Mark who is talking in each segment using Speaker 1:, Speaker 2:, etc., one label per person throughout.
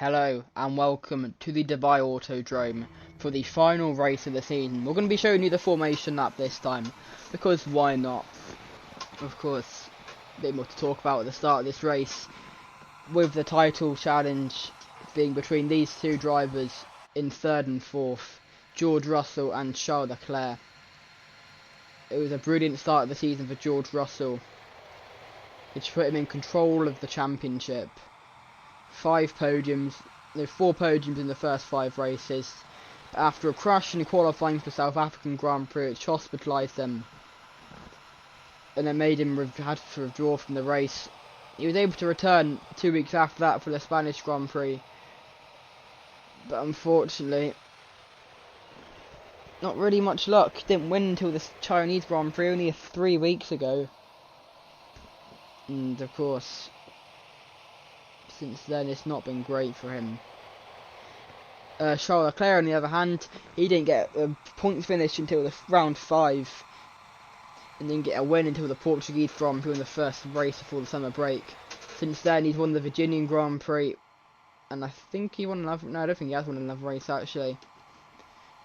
Speaker 1: Hello and welcome to the Dubai Autodrome for the final race of the season. We're going to be showing you the formation lap this time, because why not? Of course, a bit more to talk about at the start of this race, with the title challenge being between these two drivers in third and fourth, George Russell and Charles Leclerc. It was a brilliant start of the season for George Russell, which put him in control of the championship. 4 podiums in the first 5 races. But after a crash in qualifying for South African Grand Prix, which hospitalised him, and it made him had to withdraw from the race. He was able to return 2 weeks after that for the Spanish Grand Prix, but unfortunately, not really much luck. Didn't win until the Chinese Grand Prix only 3 weeks ago, and of course, since then it's not been great for him. Charles Leclerc, on the other hand, he didn't get a points finish until the round 5, and didn't get a win until the Portuguese Grand Prix in the first race before the summer break. Since then, he's won the Virginian Grand Prix, and I think he won another. No, I don't think he has won another race actually.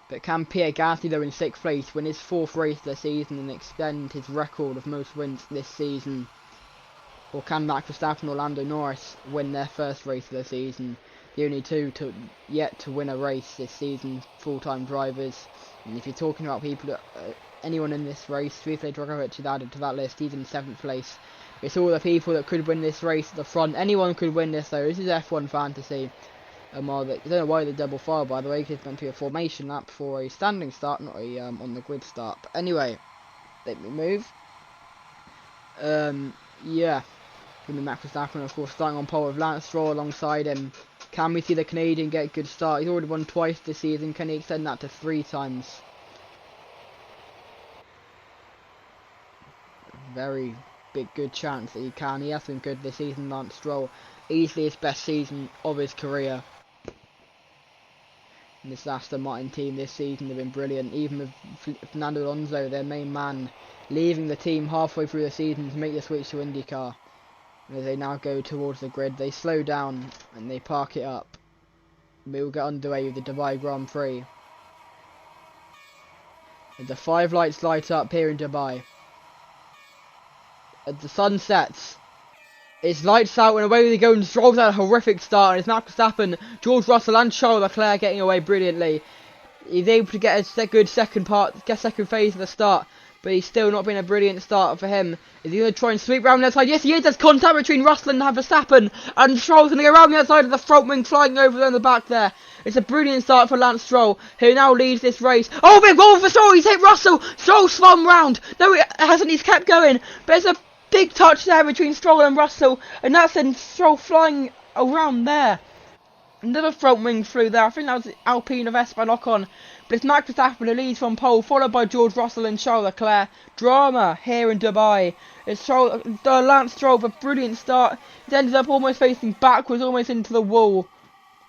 Speaker 1: But can Pierre Gasly, though, in 6th place, win his 4th race of the season and extend his record of most wins this season? Or can Max Verstappen and Lando Norris win their first race of the season? The only two yet to win a race this season, full-time drivers. And if you're talking about people, anyone in this race, Swift Dragovic is added to that list. He's in 7th place. It's all the people that could win this race at the front. Anyone could win this though. This is F1 fantasy. I don't know why the double file, by the way, because it's meant to be a formation lap for a standing start, not a on the grid start. But anyway, let me move. Yeah. Max Verstappen, of course, starting on pole with Lance Stroll alongside him. Can we see the Canadian get a good start? He's already won twice this season. Can he extend that to 3 times? Very good chance that he can. He has been good this season, Lance Stroll. Easily his best season of his career. And this Aston Martin team this season have been brilliant. Even with Fernando Alonso, their main man, leaving the team halfway through the season to make the switch to IndyCar. As they now go towards the grid, they slow down and they park it up. We will get underway with the Dubai Grand Prix. As the 5 lights light up here in Dubai. As the sun sets, it's lights out and away they go, and Stroll's had a horrific start, and it's Max Verstappen, George Russell and Charles Leclerc getting away brilliantly. He's able to get a good second phase of the start, but he's still not been a brilliant start for him. Is he going to try and sweep round the outside? Yes, he is. There's contact between Russell and Verstappen, and Stroll's going to go around the outside of the front wing, flying over there in the back there. It's a brilliant start for Lance Stroll, who now leads this race. Oh, big goal for Stroll! He's hit Russell! Stroll spun round! No, it hasn't. He's kept going. But there's a big touch there between Stroll and Russell, and that sends Stroll flying around there. Another front wing flew there. I think that was the Alpine of Espan Ocon. But it's Max Verstappen who leads from pole, followed by George Russell and Charles Leclerc. Drama here in Dubai. It's Lance Stroll with a brilliant start. He ends up almost facing backwards, almost into the wall.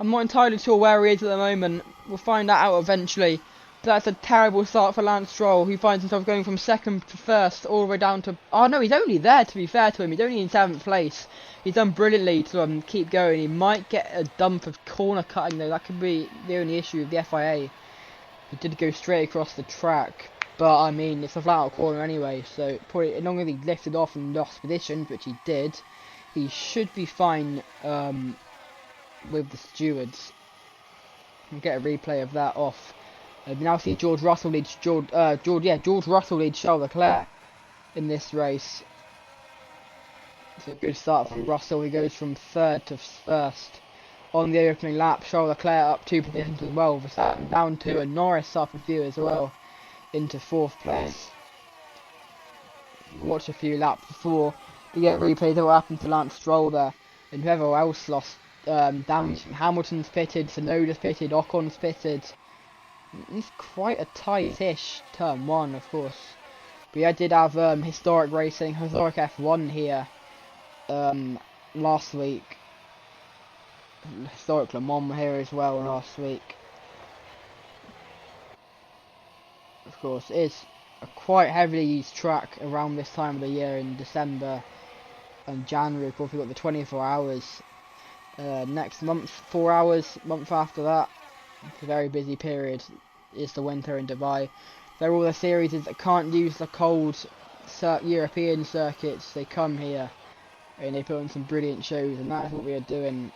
Speaker 1: I'm not entirely sure where he is at the moment. We'll find that out eventually. But that's a terrible start for Lance Stroll, who finds himself going from 2nd to 1st, all the way down to... Oh no, he's only there, to be fair to him. He's only in 7th place. He's done brilliantly to keep going. He might get a dump of corner cutting though. That could be the only issue with the FIA. He did go straight across the track, but I mean, it's a flat out corner anyway, so probably as long as he lifted off and lost position, which he did, he should be fine with the stewards. We'll get a replay of that off. We now see George Russell leads George Russell leads Charles Leclerc in this race. It's a good start for Russell. He goes from 3rd to 1st on the opening lap. Charles Leclerc up 2 positions as well. Verstappen down 2, and Norris up a few as well into 4th place. Watch a few laps before we get replays of what happened to Lance Stroll there, and whoever else lost damage. Hamilton's pitted, Tsunoda's pitted, Ocon's pitted. It's quite a tight-ish turn 1, of course. But yeah, I did have historic racing, historic F1 here last week. Historic Le Mans here as well last week. Of course, it is a quite heavily used track around this time of the year in December and January. Of course, we've got the 24 hours. Next month, 4 hours. Month after that, it's a very busy period. Is the winter in Dubai. They're all the series that can't use the cold European circuits. They come here and they put on some brilliant shows, and that's what we are doing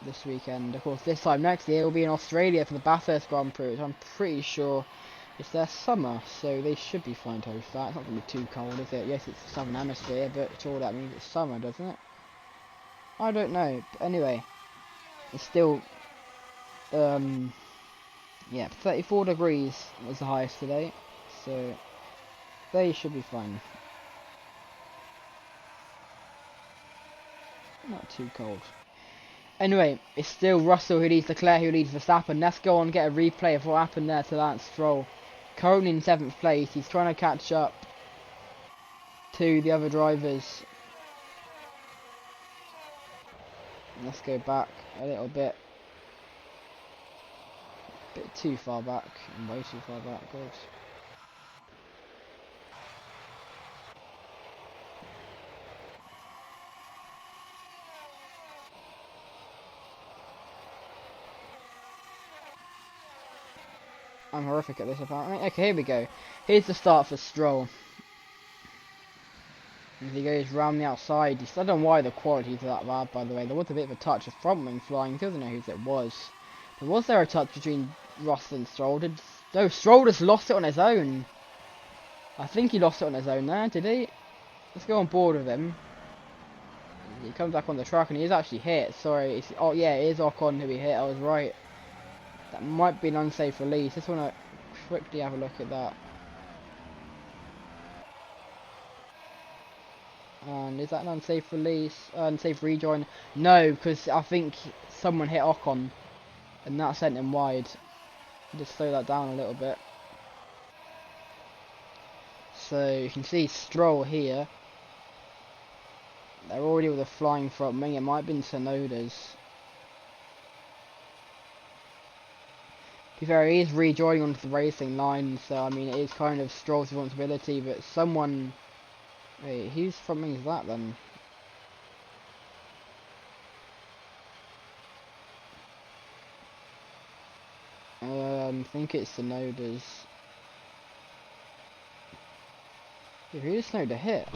Speaker 1: this weekend. Of course, this time next year we'll be in Australia for the Bathurst Grand Prix, which I'm pretty sure it's their summer, so they should be fine to host that. It's not going to be too cold, is it? Yes, it's the Southern Hemisphere, but sure that means it's summer, doesn't it? I don't know. But anyway, it's still, yeah, 34 degrees was the highest today, so they should be fine. Not too cold. Anyway, it's still Russell who leads Leclerc, who leads Verstappen. Let's go on and get a replay of what happened there to Lance Stroll. Currently in 7th place, he's trying to catch up to the other drivers. Let's go back a little bit. Bit too far back, and way too far back, guys. I'm horrific at this apparently. Okay, here we go. Here's the start for Stroll. As he goes round the outside, I don't know why the quality is that bad, by the way. There was a bit of a touch of front wing flying. He doesn't know whose it was. But was there a touch between Russell and Stroll? No, Stroll just lost it on his own. I think he lost it on his own there, did he? Let's go on board with him. He comes back on the track and he is actually hit. Sorry, oh yeah, it is Ocon who he hit. I was right. That might be an unsafe release. Just want to quickly have a look at that. And is that an unsafe release? Unsafe rejoin? No, because I think someone hit Ocon and that sent him wide. Just slow that down a little bit. So you can see Stroll here. They're already with a flying front wing. It might have been Tsunoda's. To be fair, he is rejoining onto the racing line, so I mean it is kind of Stroll's responsibility, but someone... Wait, whose front wing is that then? I think it's Tsunoda's. Who did Tsunoda hit?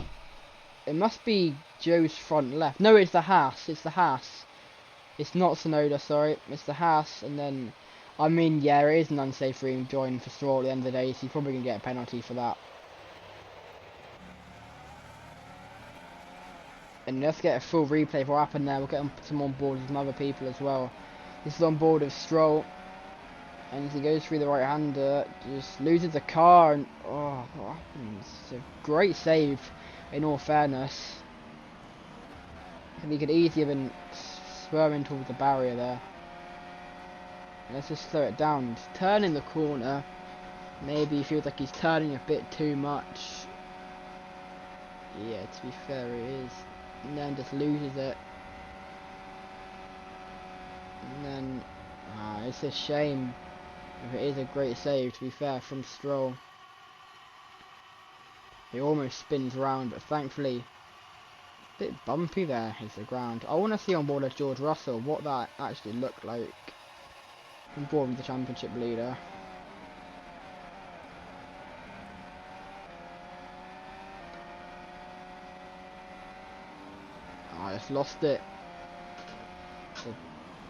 Speaker 1: It must be Joe's front left. No, it's the Haas. It's the Haas. It's not Tsunoda, sorry. It's the Haas, and then... I mean, yeah, it is an unsafe rejoin for Stroll at the end of the day, so he's probably going to get a penalty for that. And let's get a full replay of what happened there. We'll get some on board with some other people as well. This is on board of Stroll. And as he goes through the right-hander, just loses the car, and... Oh, what happens? It's a great save, in all fairness. And he could easily have been swerving towards the barrier there. Let's just slow it down. He's turning the corner. Maybe he feels like he's turning a bit too much. Yeah, to be fair, it is. And then just loses it. And then... it's a shame. It is a great save, to be fair, from Stroll. He almost spins round, but thankfully... A bit bumpy there is the ground. I want to see on board of George Russell what that actually looked like. On board with the championship leader. I just lost it. It's a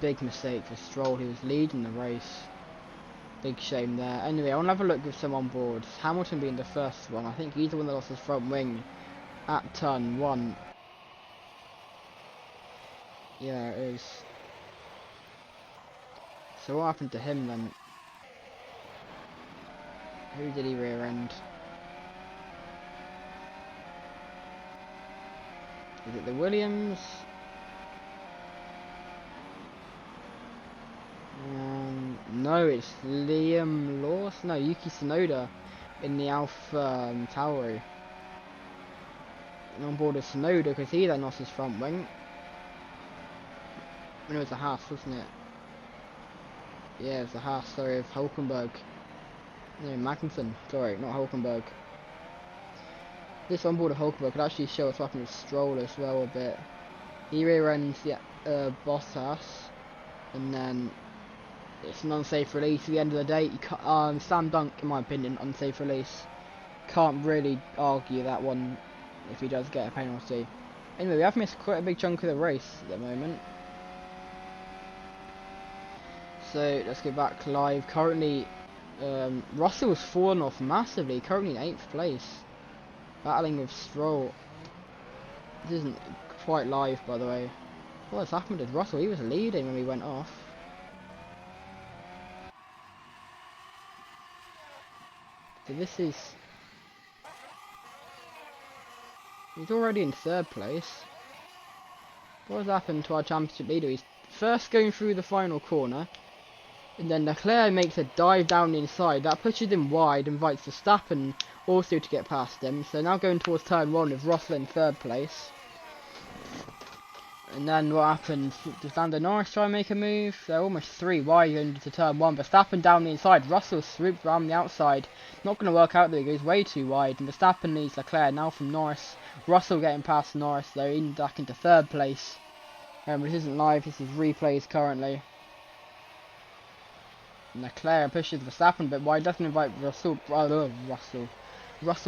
Speaker 1: big mistake for Stroll. He was leading the race. Big shame there. Anyway, I want to have a look with some on board. Hamilton being the first one. I think he's the one that lost his front wing at turn 1. Yeah, it is. So what happened to him then? Who did he rear end? Is it the Williams? No, it's Liam Lawson. No, Yuki Tsunoda in the Alpha Tauri. And on board of Tsunoda because he then lost his front wing. And it was a Haas, wasn't it? Yeah, it was the Haas, sorry, of Hulkenberg. No, Magnussen, sorry, not Hulkenberg. This on board of Hulkenberg could actually show us what happened with Stroll as well a bit. He rear ends, yeah, Bottas, and then it's an unsafe release. At the end of the day, you can't, slam dunk in my opinion, unsafe release. Can't really argue that one if he does get a penalty. Anyway, we have missed quite a big chunk of the race at the moment. So let's go back live. Currently, Russell's fallen off massively. Currently in 8th place, battling with Stroll. This isn't quite live, by the way. What's happened to Russell? He was leading when we went off. So this is... He's already in 3rd place. What has happened to our championship leader? He's first going through the final corner, and then Leclerc makes a dive down the inside. That pushes him wide, invites Verstappen also to get past him. So now going towards turn 1 with Russell in 3rd place. And then what happens? Does Lando Norris try and make a move? They're almost 3 wide into turn 1. Verstappen down the inside. Russell swoops around the outside. Not going to work out there. He goes way too wide. And Verstappen leads Leclerc now from Norris. Russell getting past Norris though, in back into 3rd place. This isn't live. This is replays currently. And Leclerc pushes Verstappen, but why doesn't invite Russell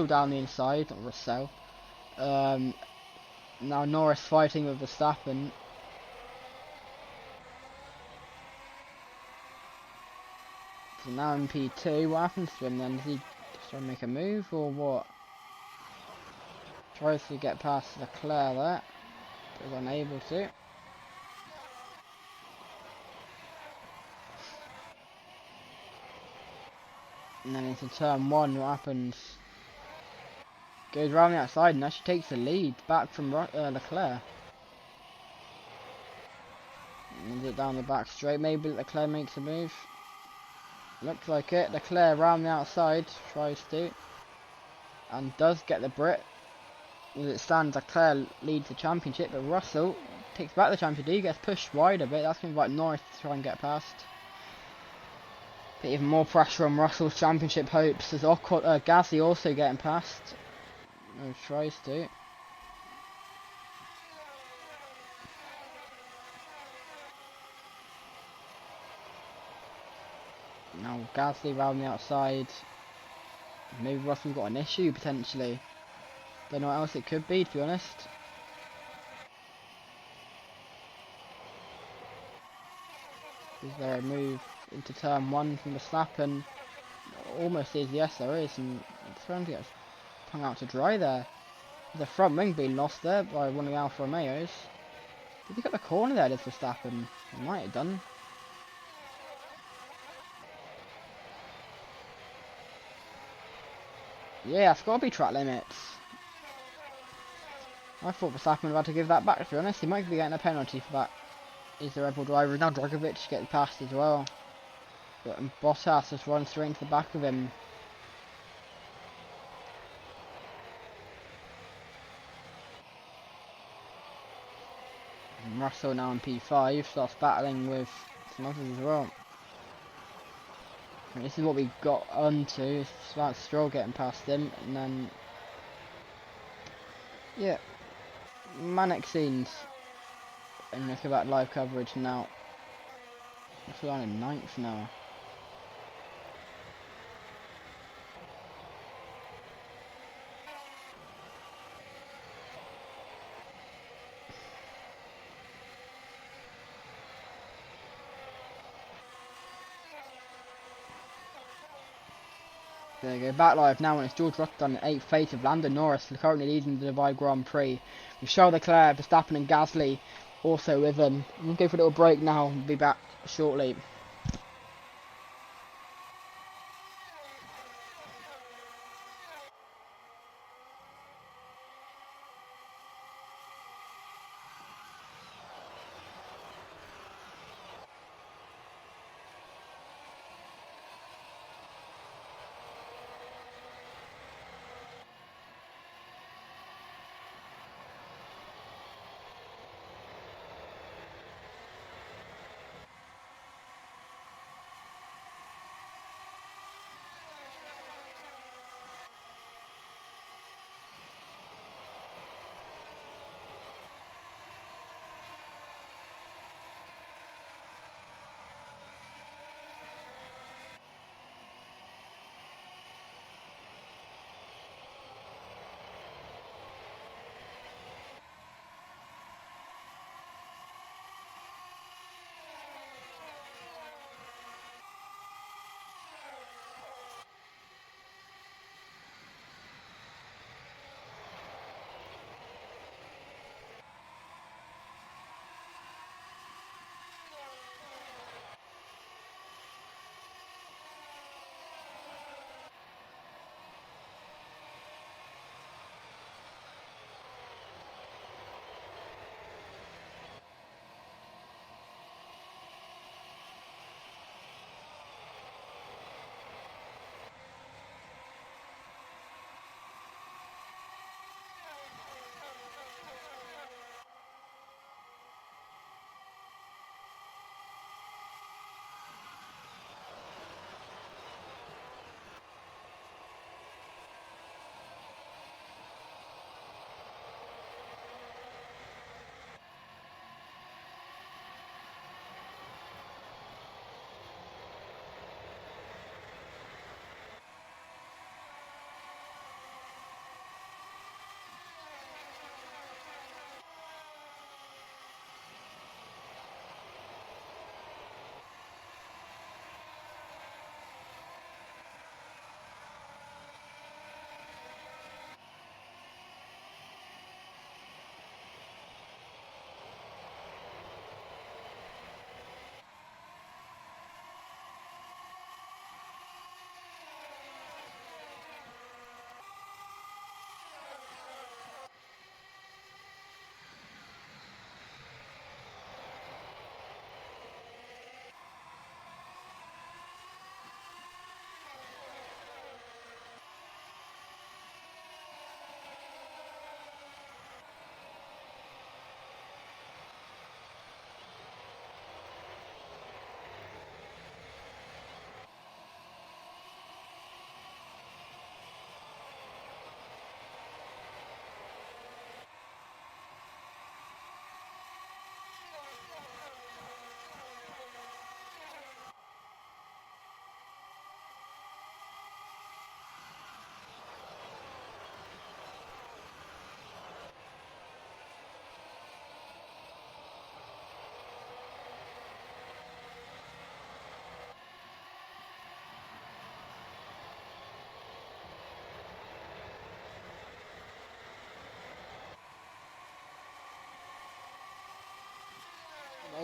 Speaker 1: down the inside, not Russell. Now Norris fighting with Verstappen. So now in P2, what happens to him then? Does he just try to make a move or what? Tries to get past Leclerc there, but is unable to. And then into turn 1, what happens? Goes around the outside and actually takes the lead back from Leclerc. And it down the back straight. Maybe Leclerc makes a move. Looks like it. Leclerc around the outside tries to, and does get the Brit. As it stands, Leclerc leads the championship, but Russell takes back the championship. He gets pushed wide a bit. That's going to invite Norris to try and get past. But even more pressure on Russell's championship hopes as Gasly also getting past. Tries to. Now Gasly round the outside. Maybe Russell's got an issue potentially. Don't know what else it could be, to be honest. Is there a move into turn 1 from Verstappen? Almost is, yes there is, and it's trying to get hung out to dry there. There's a front wing being lost there by one of the Alfa Romeos. Did he get the corner there, does Verstappen? He might have done. Yeah, it's got to be track limits. I thought Verstappen would have had to give that back, to be honest. He might be getting a penalty for that. He's the Red Bull driver. Now Dragovic getting past as well. But Bottas just runs straight into the back of him. And Russell now in P5 starts battling with some others as well. And this is what we got onto. It's about Stroll getting past him, and then yeah, manic scenes. And let's go back live coverage now. We're on in 9th now. There you go, back live now, and it's George Russell in 8th place of Lando Norris, currently leading the Dubai Grand Prix. With Charles Leclerc, Verstappen and Gasly also with him. We'll go for a little break now and be back shortly.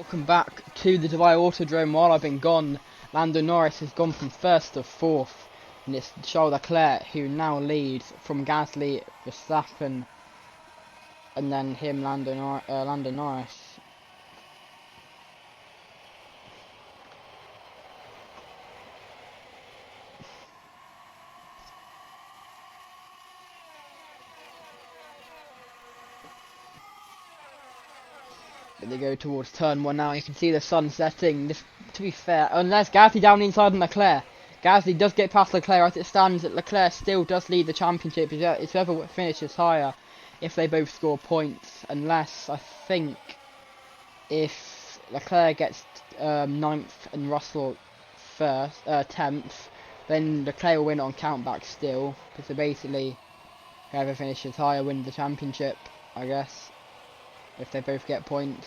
Speaker 1: Welcome back to the Dubai Autodrome. While I've been gone, Lando Norris has gone from 1st to 4th, and it's Charles Leclerc who now leads from Gasly, Verstappen, and then him, Lando Norris. But they go towards turn 1 now. You can see the sun setting. This, to be fair, unless Gasly down inside on Leclerc. Gasly does get past Leclerc as it stands. That Leclerc still does lead the championship. It's whoever finishes higher if they both score points. Unless, I think, if Leclerc gets 9th and Russell 10th, then Leclerc will win on countback still. Because basically, whoever finishes higher wins the championship, I guess, if they both get points.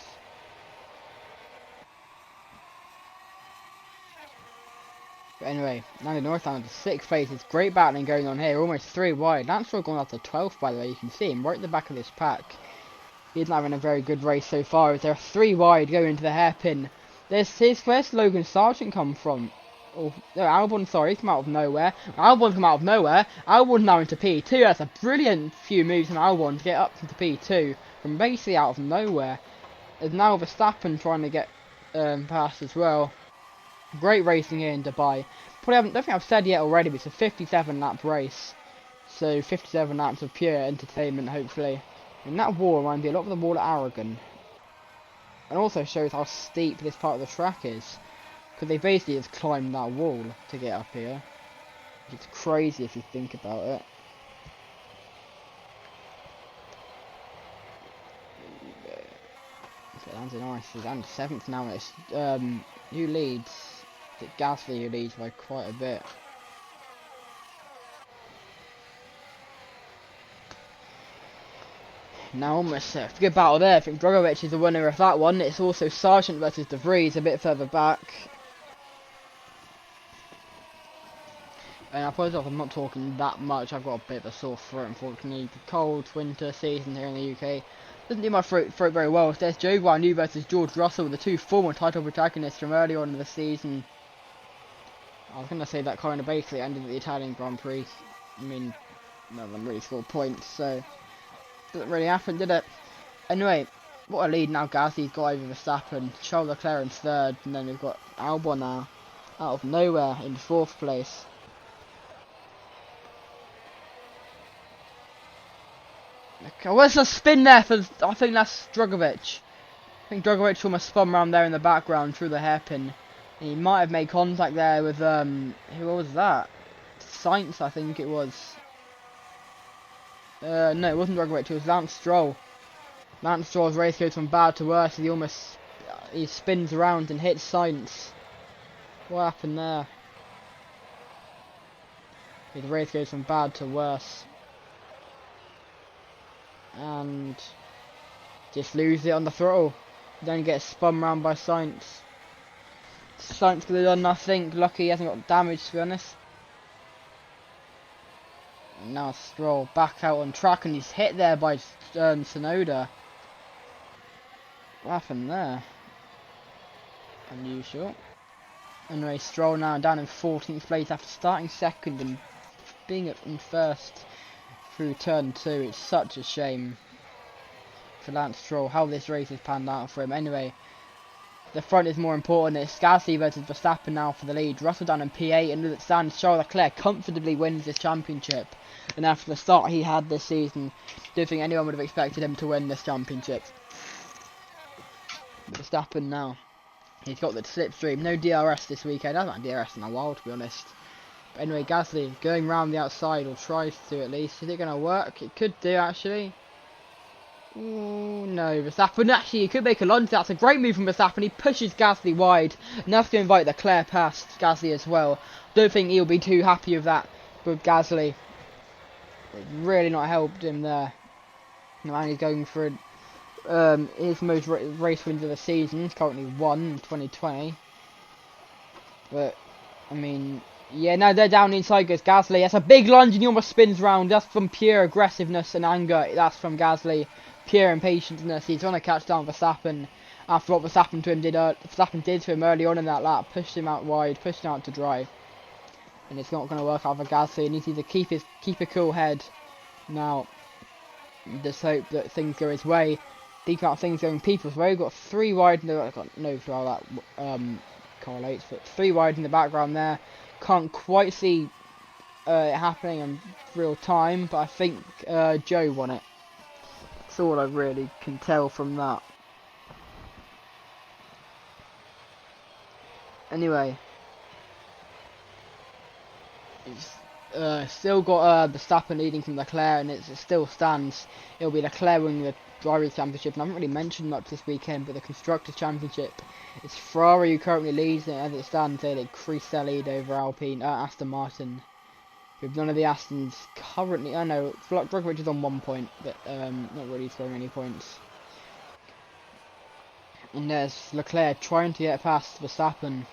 Speaker 1: But anyway, Lando Norris down to 6th place. It's great battling going on here, almost 3 wide. Lance Stroll gone up to 12th, by the way. You can see him right at the back of this pack. He's not having a very good race so far, as there are 3 wide going into the hairpin. Where's Logan Sargent come from? Oh, no, Albon, sorry, come out of nowhere. Albon's come out of nowhere. Albon's now into P2. That's a brilliant few moves from Albon to get up into P2 from basically out of nowhere. There's now Verstappen trying to get past as well. Great racing here in Dubai. Don't think I've said yet already, but it's a 57 lap race. So 57 laps of pure entertainment, hopefully. And that wall reminds me a lot of the wall at Aragon. And also shows how steep this part of the track is. Because they basically just climbed that wall to get up here. It's crazy if you think about it. Okay, Lando Norris is down to 7th now. It's who leads? It's Gasly who leads by quite a bit. Now almost a good battle there. I think Drogovic is the winner of that one. It's also Sargent versus De Vries a bit further back. And I apologise if I'm not talking that much. I've got a bit of a sore throat, unfortunately. The cold winter season here in the UK doesn't do my throat very well. There's Joe Guanyu versus George Russell, the 2 former title protagonists from early on in the season. I was going to say that kind of basically ended the Italian Grand Prix. I mean, none of them really scored points, so doesn't really happen, did it? Anyway, what a lead now Gasly's got over Verstappen. Charles Leclerc in 3rd, and then we've got Albon now, out of nowhere, in 4th place. Okay, where's the spin there for, I think that's Drogovic. I think Drogovic almost spun around there in the background through the hairpin. And he might have made contact there with, who was that? Sainz, I think it was. No, it wasn't Drogovic, it was Lance Stroll. Lance Stroll's race goes from bad to worse, he spins around and hits Sainz. What happened there? The race goes from bad to worse. And just lose it on the throttle. Then gets spun round by Sainz. Sainz could have done nothing. Lucky he hasn't got damage, to be honest. And now Stroll back out on track, and he's hit there by Tsunoda. What happened there? Unusual. Anyway, Stroll now down in 14th place after starting 2nd and being in 1st. Through turn 2, it's such a shame for Lance Stroll how this race has panned out for him. Anyway, the front is more important. It's Gasly versus Verstappen now for the lead. Russell down in P8, and as it stands, Charles Leclerc comfortably wins this championship. And after the start he had this season, don't think anyone would have expected him to win this championship. Verstappen now, he's got the slipstream. No DRS this weekend. I haven't had DRS in a while, to be honest. But anyway, Gasly going round the outside, or tries to at least. Is it going to work? It could do, actually. Ooh, no, Verstappen actually, he could make a lunge. That's a great move from Verstappen. He pushes Gasly wide, and that's going to invite Leclerc past Gasly as well. Don't think he'll be too happy with that, with Gasly. It's really not helped him there. And he's going for his most race wins of the season. He's currently 1 in 2020. But, I mean, yeah, now they're down inside goes Gasly. That's a big lunge and he almost spins round. That's from pure aggressiveness and anger. That's from Gasly. Pure impatience. He's trying to catch down Verstappen. after what Verstappen did to him early on in that lap, pushed him out wide, pushed him out to dry. And it's not going to work out for Gasly. He needs to keep a cool head. Now, just hope that things go his way. Think about things going people's way. We've got 3 wide. No, I don't know how that correlates, but 3 wide in the background there. Can't quite see it happening in real time, but I think Joe won it. That's all I really can tell from that. Anyway, it's still got Verstappen leading from Leclerc, and it still stands. It'll be Leclerc winning the Drivers' Championship, and I haven't really mentioned much this weekend, but the Constructors' Championship, it's Ferrari who currently leads it as it stands. They increase their lead over Aston Martin. With none of the Astons currently, I know, Drogovic is on 1 point, but not really scoring any points. And there's Leclerc trying to get past Verstappen.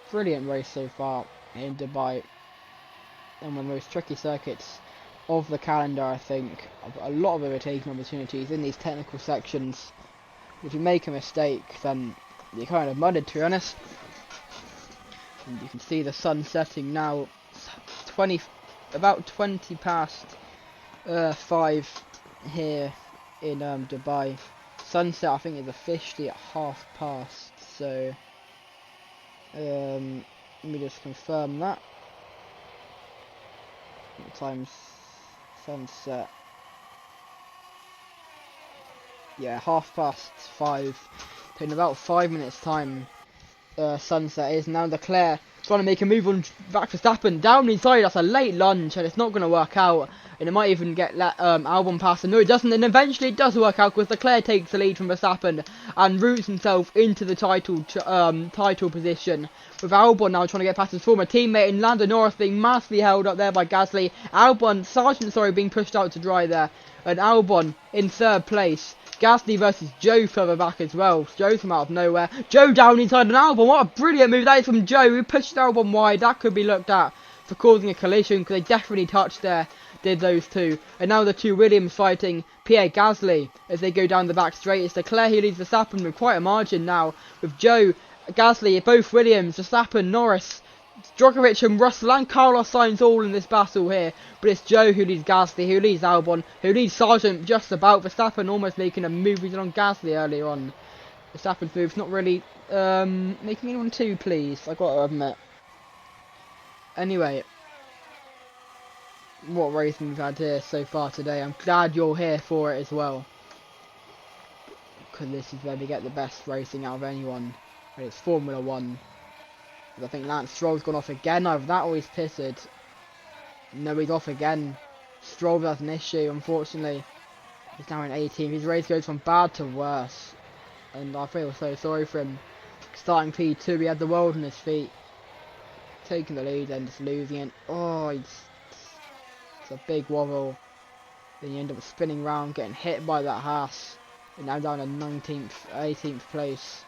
Speaker 1: Brilliant race so far in Dubai. And one of the most tricky circuits of the calendar, I think. I've got a lot of overtaking opportunities in these technical sections. If you make a mistake, then you're kind of mudded, to be honest. And you can see the sun setting now. About 20 past 5 here in Dubai. Sunset, I think, is officially at past. So let me just confirm that. What time's sunset? Yeah, 5:30. So in about 5 minutes time, sunset is. Now Leclerc trying to make a move on back to Verstappen. Down inside, that's a late lunge, and it's not going to work out. And it might even get Albon past him. No, it doesn't, and eventually it does work out, because Leclerc takes the lead from Verstappen and roots himself into the title position. With Albon now trying to get past his former teammate, and Lando Norris being massively held up there by Gasly. Sargent being pushed out to dry there. And Albon in 3rd place. Gasly versus Joe further back as well. Joe's from out of nowhere. Joe down inside an Albon. What a brilliant move that is from Joe, who pushed Albon wide. That could be looked at for causing a collision, because they definitely touched there. Did those two. And now the 2 Williams fighting Pierre Gasly as they go down the back straight. It's Leclerc who leads Verstappen with quite a margin now. With Joe, Gasly, both Williams, Verstappen, Norris, Drogovic and Russell and Carlos Sainz all in this battle here. But it's Joe who leads Gasly, who leads Albon, who leads Sargent just about. Verstappen almost making a move on Gasly earlier on. Verstappen's move's not really making anyone too pleased, I got to admit. Anyway, what racing we've had here so far today. I'm glad you're here for it as well, because this is where we get the best racing out of anyone. And it's Formula 1. I think Lance Stroll's gone off again. Either that or he's pitted. No, he's off again. Stroll has an issue, unfortunately. He's now in 18th. His race goes from bad to worse, and I feel so sorry for him. Starting P2, he had the world on his feet, taking the lead and just losing it. Oh, it's a big wobble. Then you end up spinning round, getting hit by that Haas, and now down to 18th place.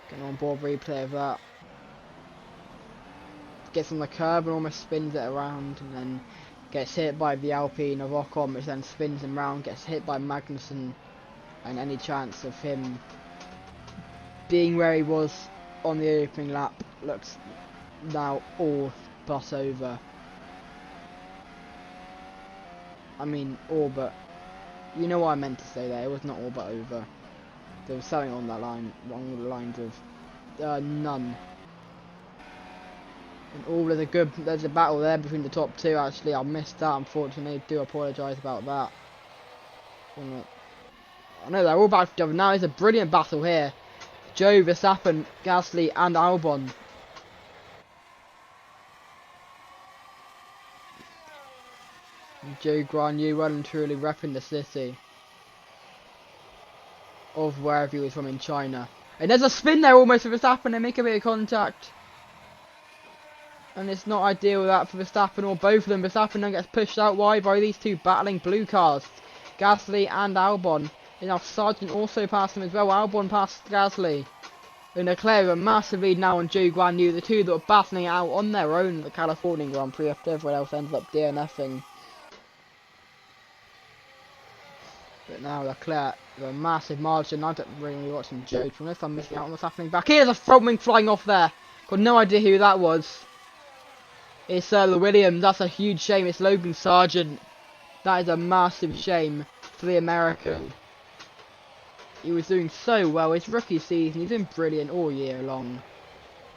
Speaker 1: Getting on board replay of that. Gets on the curb and almost spins it around, and then gets hit by the Alpine of Ocon, which then spins him round, gets hit by Magnussen, and any chance of him being where he was on the opening lap looks now all but over. I mean, all but, you know what I meant to say there, it was not all but over. There was something on that line, along the lines of none. And there's a battle there between the top 2. Actually, I missed that, unfortunately. Do apologise about that. I know they're all back together now. It's a brilliant battle here. Joe, Verstappen, Gasly and Albon. And Joe Guanyu well and truly repping the city of wherever he was from in China. And there's a spin there almost for Verstappen. They make a bit of contact. And it's not ideal that for Verstappen or both of them. Verstappen then gets pushed out wide by these 2 battling blue cars. Gasly and Albon. And now Sargent also passed him as well. Albon passed Gasly. And Leclerc a massive lead now on Zhou Guanyu. The 2 that are battling it out on their own at the California Grand Prix after everyone else ends up DNFing. But now Leclerc with a massive margin. I don't really watch some jokes from this. I'm missing out on what's happening back here. There's a front wing flying off there. Got no idea who that was. It's Williams. That's a huge shame. It's Logan Sargent. That is a massive shame for the American. He was doing so well. His rookie season, he's been brilliant all year long.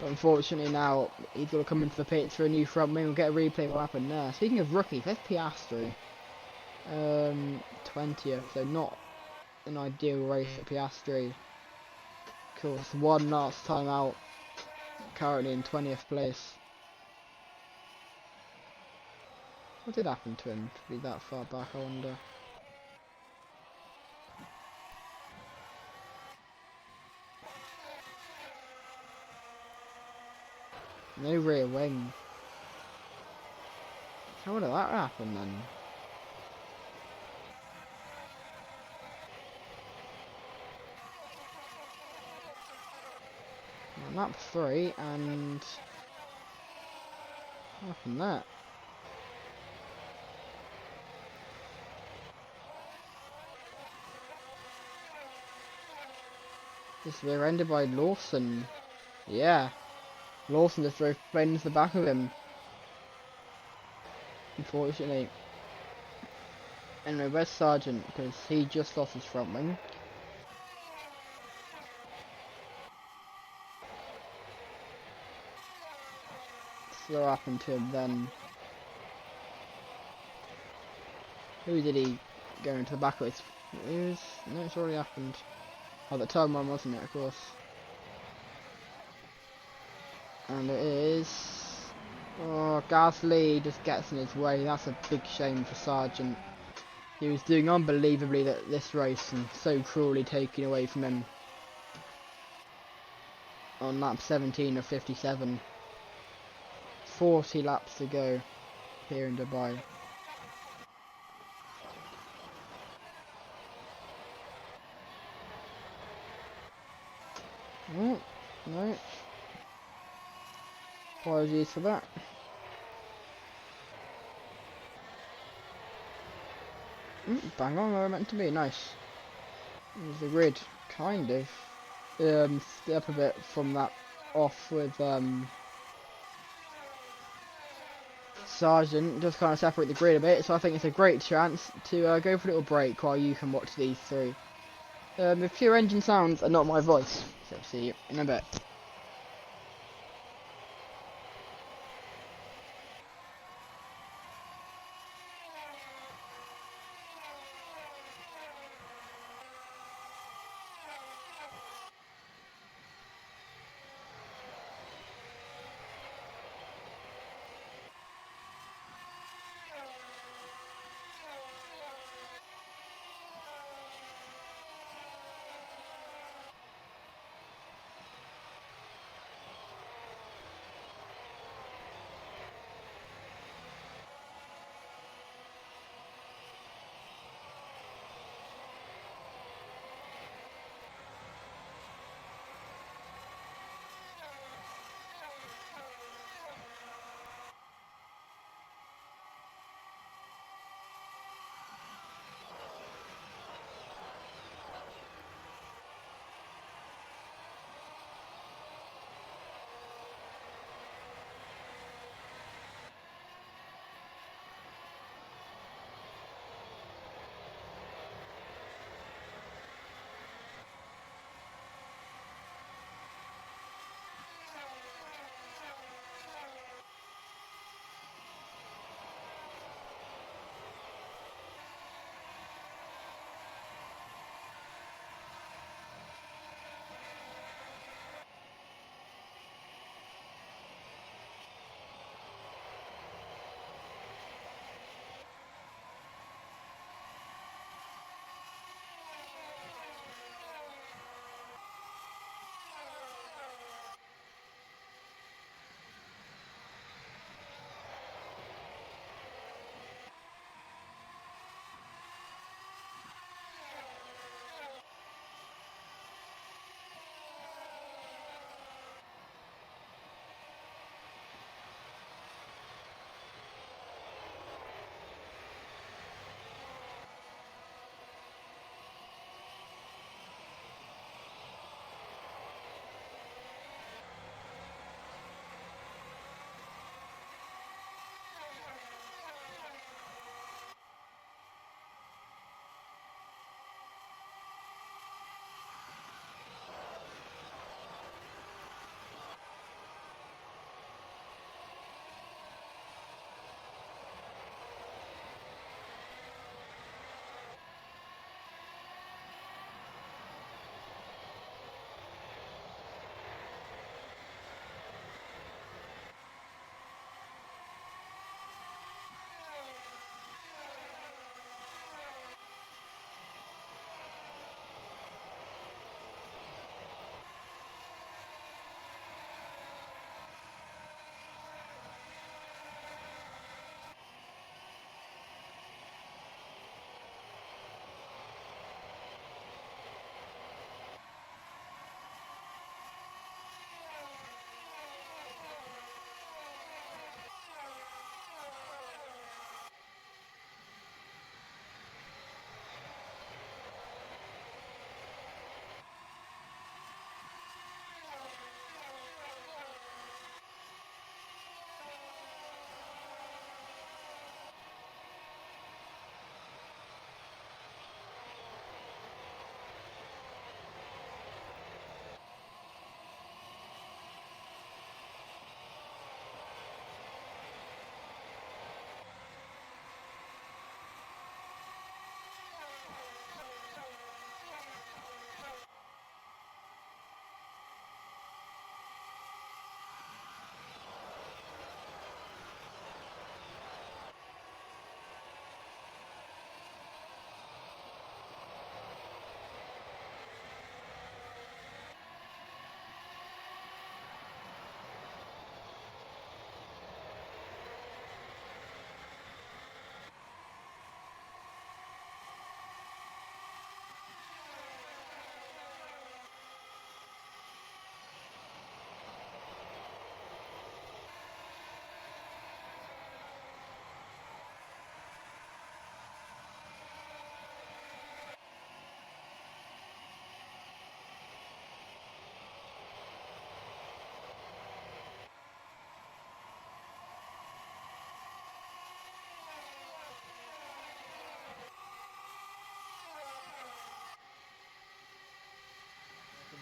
Speaker 1: But unfortunately now, he's got to come into the pits for a new front wing. We'll get a replay of what happened there. Speaking of rookies, there's Piastri. 20th, so not an ideal race for Piastri. Of course, one last time out. Currently in 20th place. What did happen to him to be that far back, I wonder? No rear wing. How did that happen then? Lap 3 and what happened there? Just rear-ended by Lawson. Yeah. Lawson just drove straight into the back of him. Unfortunately. Anyway, where's Sargent? Because he just lost his front wing. So what happened to him then? Who did he go into the back with? No, it's already happened. Oh, the turn one, wasn't it, of course. And it is... Oh, Gasly just gets in his way. That's a big shame for Sargent. He was doing unbelievably this race and so cruelly taken away from him. On lap 17 of 57. 40 laps to go here in Dubai. Oh, no. Apologies for that. Bang on where I meant to be, nice. There's the grid, kind of. Up a bit from that off with Sargent, just kind of separate the grid a bit, so I think it's a great chance to go for a little break while you can watch these three. With pure engine sounds and not my voice, so see you in a bit.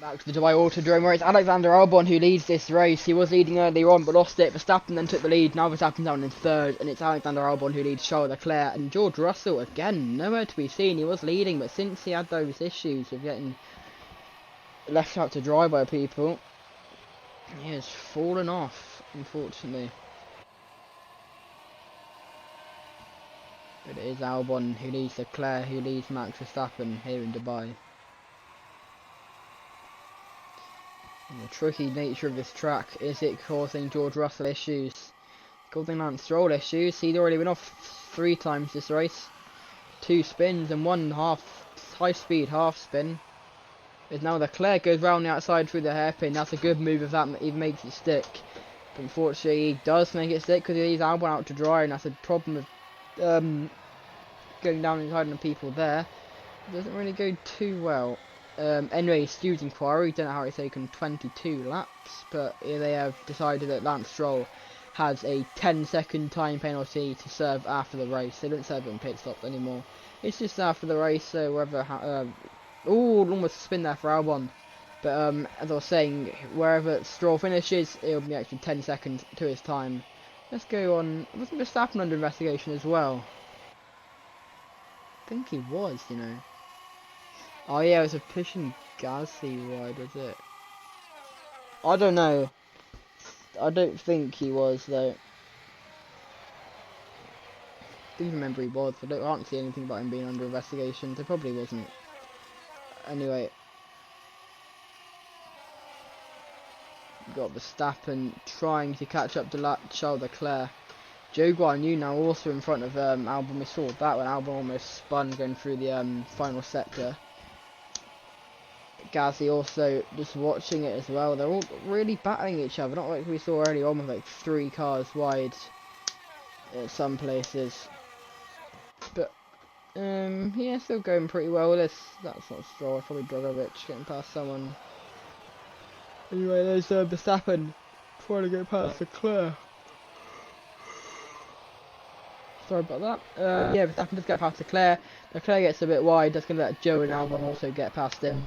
Speaker 1: Back to the Dubai Autodrome, where it's Alexander Albon who leads this race. He was leading earlier on but lost it. Verstappen then took the lead. Now Verstappen's down in third, and it's Alexander Albon who leads Charles Leclerc. And George Russell, again, nowhere to be seen. He was leading, but since he had those issues of getting left out to dry by people, he has fallen off, unfortunately. But it is Albon who leads Leclerc, who leads Max Verstappen here in Dubai. And the tricky nature of this track, is it causing George Russell issues? Causing Lance Stroll issues. He'd already been off 3 times this race. 2 spins and 1 high speed half spin. Is now Leclerc goes round the outside through the hairpin. That's a good move if that even makes it stick. But unfortunately he does make it stick because he leaves Albon out to dry, and that's a problem of going down inside on people there. It doesn't really go too well. Anyway, Stu's inquiry, don't know how it's taken 22 laps, but they have decided that Lance Stroll has a 10-second time penalty to serve after the race. They don't serve it on pit stops anymore. It's just after the race, so whether almost a spin there for Albon. But as I was saying, wherever Stroll finishes, it'll be an extra 10 seconds to his time. Let's go on. Wasn't Verstappen under investigation as well? I think he was, you know. Oh yeah, it was a pushing Gasly wide, was it? I don't know. I don't think he was though. I do remember he was. I can't see anything about him being under investigation. So probably wasn't. Anyway, we've got Verstappen trying to catch up to Charles Leclerc. Zhou Guanyu now also in front of Albon. We saw that when Albon almost spun going through the final sector. Gasly also just watching it as well. They're all really battling each other, not like we saw earlier on with like 3 cars wide at some places. But yeah, still going pretty well with this. That's not Stroll, probably Drogovic getting past someone. Anyway, there's Verstappen trying to get past Leclerc. Sorry about that. Yeah, Verstappen does get past Leclerc. Leclerc gets a bit wide, that's going to let Zhou and Albon also get past him.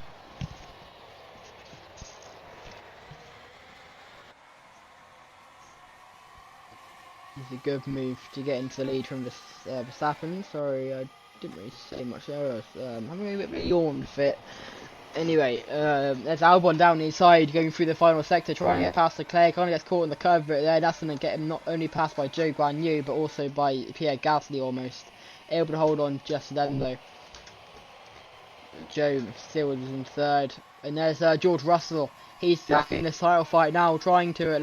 Speaker 1: It's a good move to get into the lead from Verstappen. Sorry, I didn't really say much there. I was having a bit of a yawn fit. Anyway, there's Albon down the inside going through the final sector, trying to get past Leclerc. Kind of gets caught in the curve bit there. That's going to get him not only passed by Zhou Guanyu, but also by Pierre Gasly almost. Able to hold on just then though. Zhou still is in third. And there's George Russell. He's back in the title fight now, trying to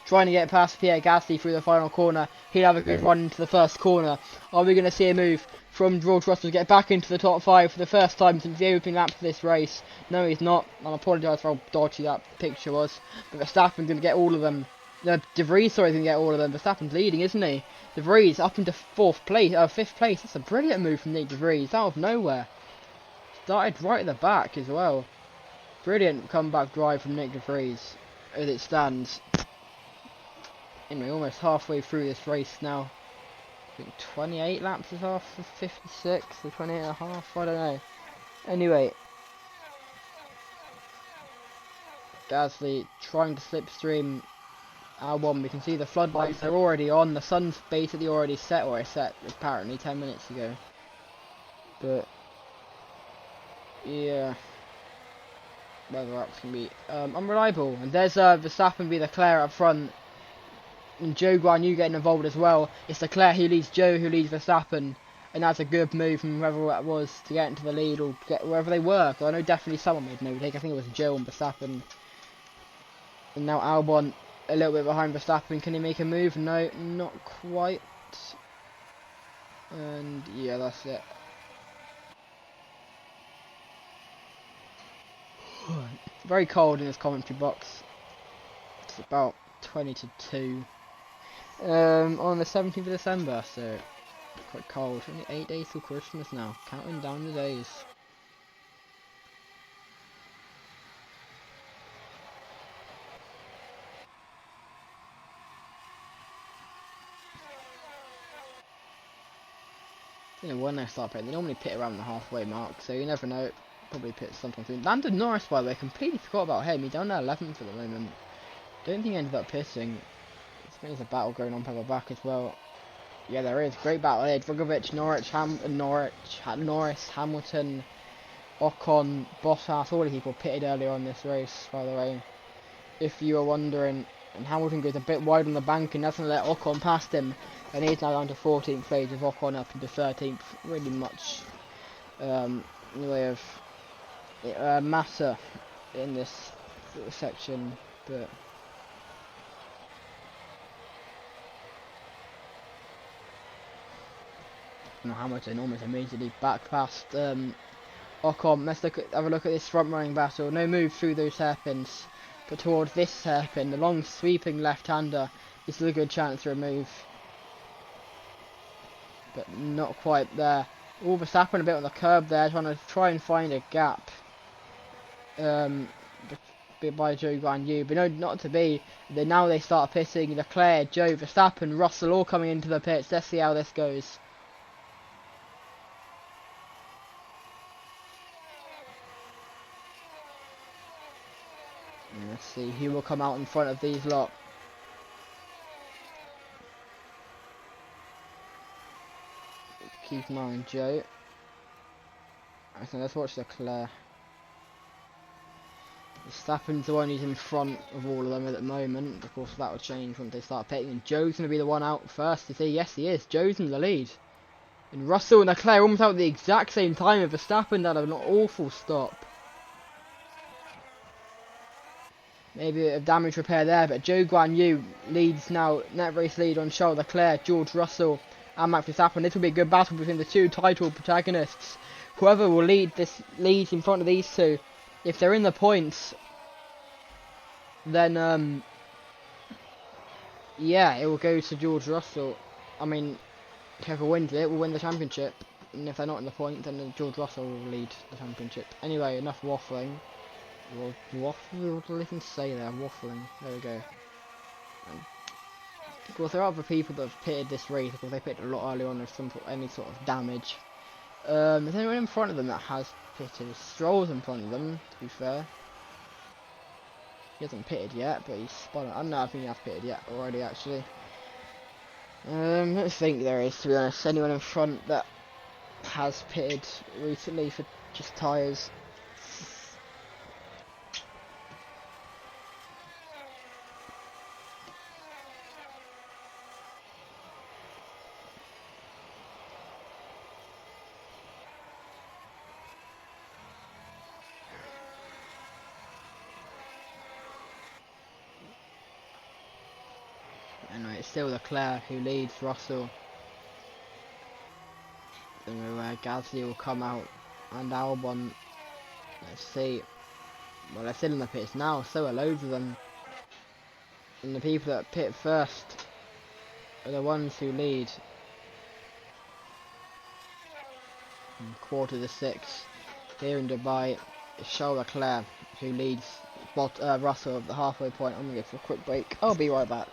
Speaker 1: get past Pierre Gasly through the final corner. He'll have a good run into the first corner. Are we going to see a move from George Russell to get back into the top 5 for the first time since the opening lap of this race? No, he's not. I apologise for how dodgy that picture was. But Verstappen's going to get all of them. De Vries, sorry, is going to get all of them. Verstappen's leading, isn't he? De Vries up into 5th place. That's a brilliant move from Nick De Vries out of nowhere. Started right at the back as well. Brilliant comeback drive from Nick De Vries as it stands. Anyway, almost halfway through this race now. I think 28 laps is off of 56, or 28 and a half, I don't know. Anyway, Gasly trying to slipstream Albon. We can see the floodlights are already on. The sun's basically already set, or it's set apparently 10 minutes ago. But yeah, weather ups can be unreliable. And there's Verstappen v Leclerc up front. And Zhou Guanyu getting involved as well. It's Leclerc who leads Zhou, who leads Verstappen, and that's a good move from whoever that was to get into the lead or get wherever they were. Because I know definitely someone made no mistake. I think it was Zhou and Verstappen. And now Albon a little bit behind Verstappen. Can he make a move? No, not quite. And yeah, that's it. Very cold in this commentary box. It's about 20 to 2. On the 17th of December, so quite cold. Only 8 days till Christmas now. Counting down the days. You know, when they start pitting, they normally pit around the halfway mark, so you never know. probably pit sometime soon. Lando Norris, by the way, completely forgot about him. He's down there 11th at the moment. Don't think he ended up pitting. There's a battle going on further back as well. Yeah, there is. Great battle here. Drugovic, Norris, Hamilton, Ocon, Bottas, all the people pitted earlier on this race, by the way. If you were wondering, and Hamilton goes a bit wide on the bank and doesn't let Ocon past him, and he's now down to 14th place with Ocon up into 13th. Really much in the way of matter in this section, but Hamilton almost immediately back past Ocon. Let's have a look at this front running battle. No move through those hairpins, but towards this hairpin, the long sweeping left-hander, this is a good chance for a move, but not quite there. All Verstappen a bit on the curb there, try and find a gap by Zhou Guanyu, but no, not to be. Now they start pitting. Leclerc, Zhou, Verstappen, Russell all coming into the pits. Let's see how this goes. Let's see who will come out in front of these lot. Keep an eye on Zhou. I think let's watch Leclerc. Verstappen's the one who's in front of all of them at the moment. Of course, that will change once they start pitting. And Zhou's going to be the one out first to see. Yes, he is. Zhou's in the lead. And Russell and Leclerc almost out at the exact same time. With Verstappen done an awful stop. Maybe a bit of damage repair there, but Zhou Guanyu leads now. Net race lead on Charles Leclerc, George Russell, and Max Verstappen. This will be a good battle between the two title protagonists. Whoever will leads in front of these two. If they're in the points, then yeah, it will go to George Russell. I mean, whoever wins it will win the championship, and if they're not in the points, then George Russell will lead the championship. Anyway, enough waffling. What do I even say there? Waffling. There we go. Of course, there are other people that have pitted this race. Of course, they pitted a lot earlier on. There's any sort of damage. Is anyone in front of them that has pitted? Stroll's in front of them, to be fair. He hasn't pitted yet, but he's spun it. I don't know, I think he has pitted yet already, actually. Let's think there is, to be honest. Anyone in front that has pitted recently for just tyres? Anyway, it's still Leclerc who leads Russell. Don't know where Gasly will come out, and Albon. Let's see. Well, they're still in the pits now, so are loads of them. And the people that pit first are the ones who lead. And quarter to 6 here in Dubai. It's Charles Leclerc who leads Russell at the halfway point. I'm gonna go for a quick break. I'll be right back.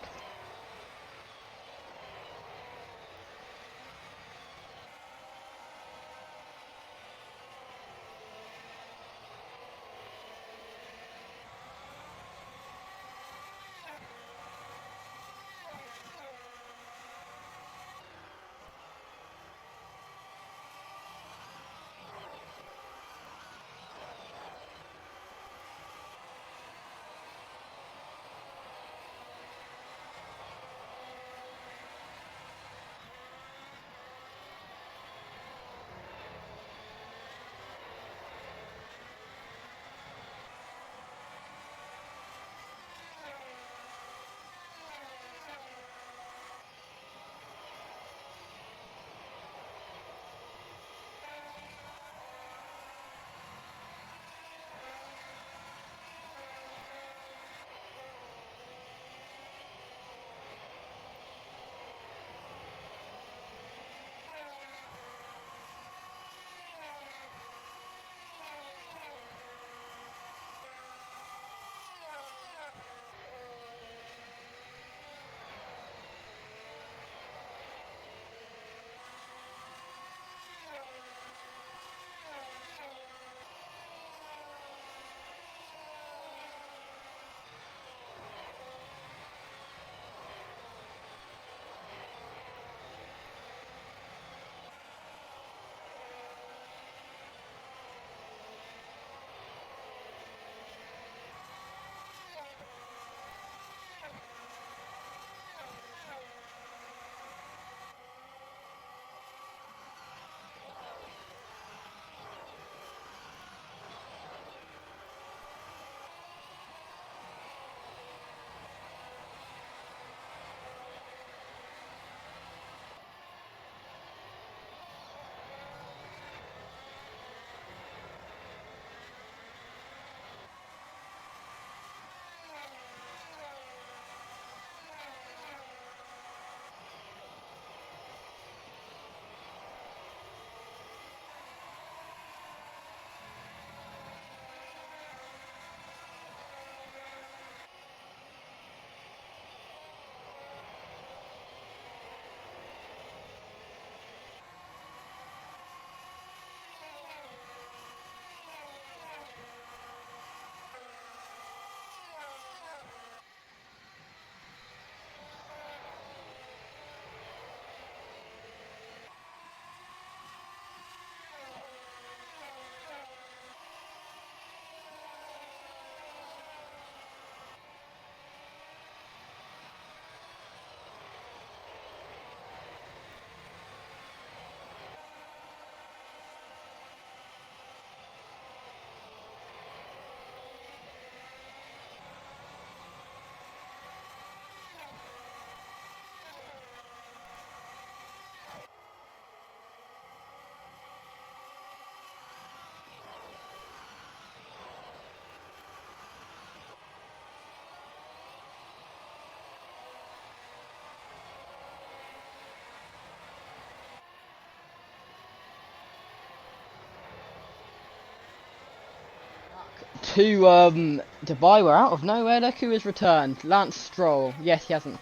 Speaker 1: To Dubai, we're out of nowhere. Look who has returned. Lance Stroll. Yes, he hasn't.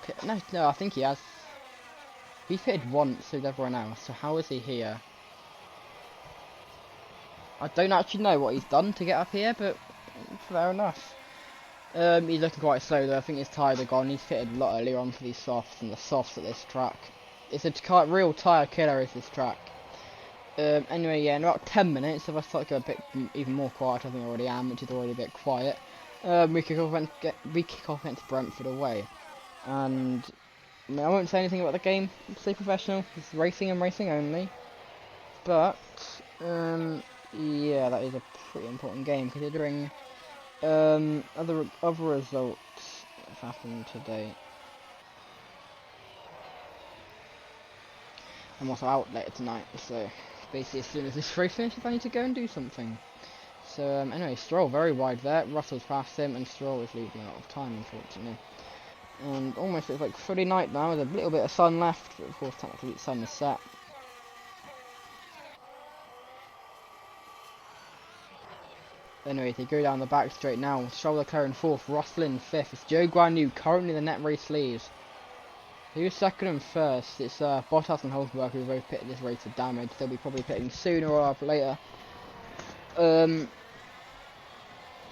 Speaker 1: No, I think he has. He pitted once with everyone else. So how is he here? I don't actually know what he's done to get up here, but fair enough. He's looking quite slow though. I think his tyres are gone. He's fitted a lot earlier on for these softs, and the softs at this track. It's a real tyre killer, is this track. Anyway, yeah, in about 10 minutes, if I start to go a bit even more quiet, I think I already am, which is already a bit quiet. We kick off against Brentford away, and I mean, I won't say anything about the game. Stay professional. It's racing and racing only. But yeah, that is a pretty important game considering other results that have happened today. I'm also out later tonight, so basically as soon as this race finishes, I need to go and do something. So anyway, Stroll very wide there. Russell's past him, and Stroll is losing a lot of time, unfortunately. And almost looks like fully night now, with a little bit of sun left, but of course technically the sun is set. Anyway, they go down the back straight now. Stroll Leclerc in 4th, Russell in 5th. It's Joe Guan Yu currently the net race leads. Who's 2nd and 1st? It's Bottas and Hulkenberg who both pitted this race for damage. They'll be probably pitting sooner or later.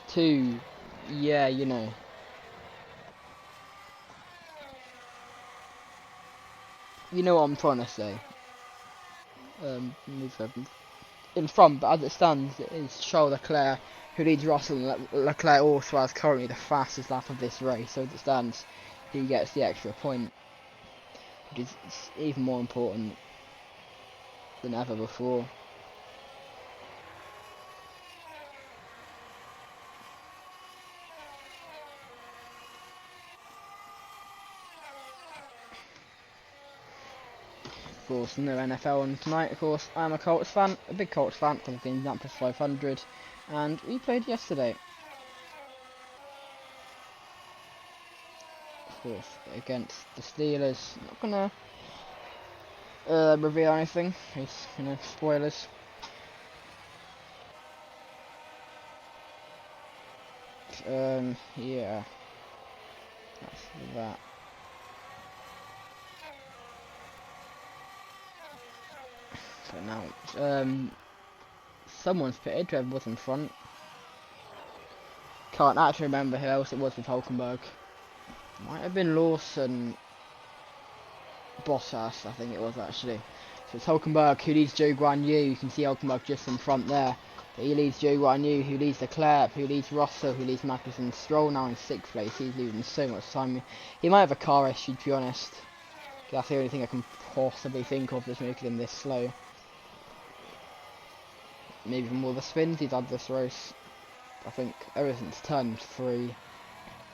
Speaker 1: 2, yeah, you know. You know what I'm trying to say. In front, but as it stands, it is Charles Leclerc who leads Russell, and Leclerc also has currently the fastest lap of this race. So as it stands, he gets the extra point, which is even more important than ever before. Of course, no NFL on tonight. Of course, I'm a Colts fan, a big Colts fan, because I've been Indianapolis 500, and we played yesterday. Of course, against the Steelers. Not gonna reveal anything. It's spoilers. Yeah, that's that. So now, someone's pitted, whoever was in front. Can't actually remember who else it was with Hulkenberg. Might have been Lawson, Bottas, I think it was actually. So it's Hulkenberg who leads Joe Guan Yu. You can see Hulkenberg just in front there. But he leads Joe Guan Yu, who leads Leclerc, who leads Russell, who leads Magnussen. Stroll now in 6th place. He's losing so much time. He might have a car issue, to be honest. That's the only thing I can possibly think of that's making him this slow. Maybe more the spins he's had this race. I think ever since turn 3,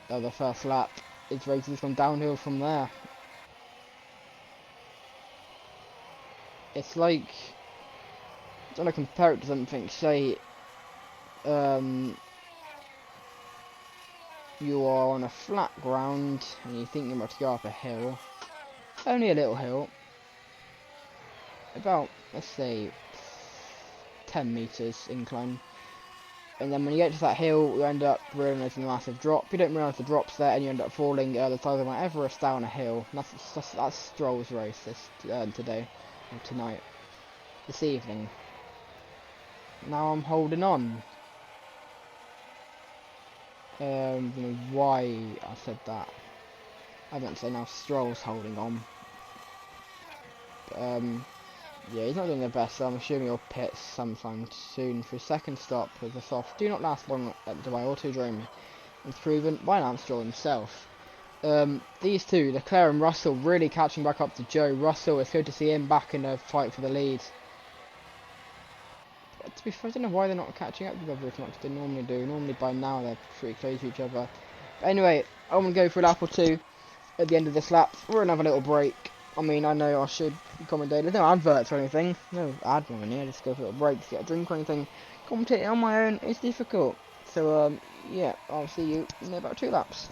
Speaker 1: the first lap, his race has gone downhill from there. It's like, I'm trying to compare it to something, say, you are on a flat ground and you think you're about to go up a hill, only a little hill, about, let's say, 10 meters incline. And then when you get to that hill, you end up realising a massive drop. You don't realise the drop's there, and you end up falling the size of Mount Everest down a hill. And that's Stroll's race today, or tonight, this evening. Now I'm holding on. Why I said that, I won't say now. Stroll's holding on. But, yeah, he's not doing the best, so I'm assuming he'll pit sometime soon for his second stop, with the softs do not last long at the Dubai Autodrome. It's proven by Lance Stroll himself. These two, Leclerc and Russell, really catching back up to Joe. Russell, it's good to see him back in a fight for the lead. But to be fair, I don't know why they're not catching up together as much as they normally do. Normally by now they're pretty close to each other. But anyway, I'm going to go for a lap or two at the end of this lap. We're going to have a little break. I mean, I know I should commentate. There's no adverts or anything. No ad in here. Just go for a little break to get a drink or anything. Commentating on my own is difficult. So, yeah, I'll see you in about 2 laps.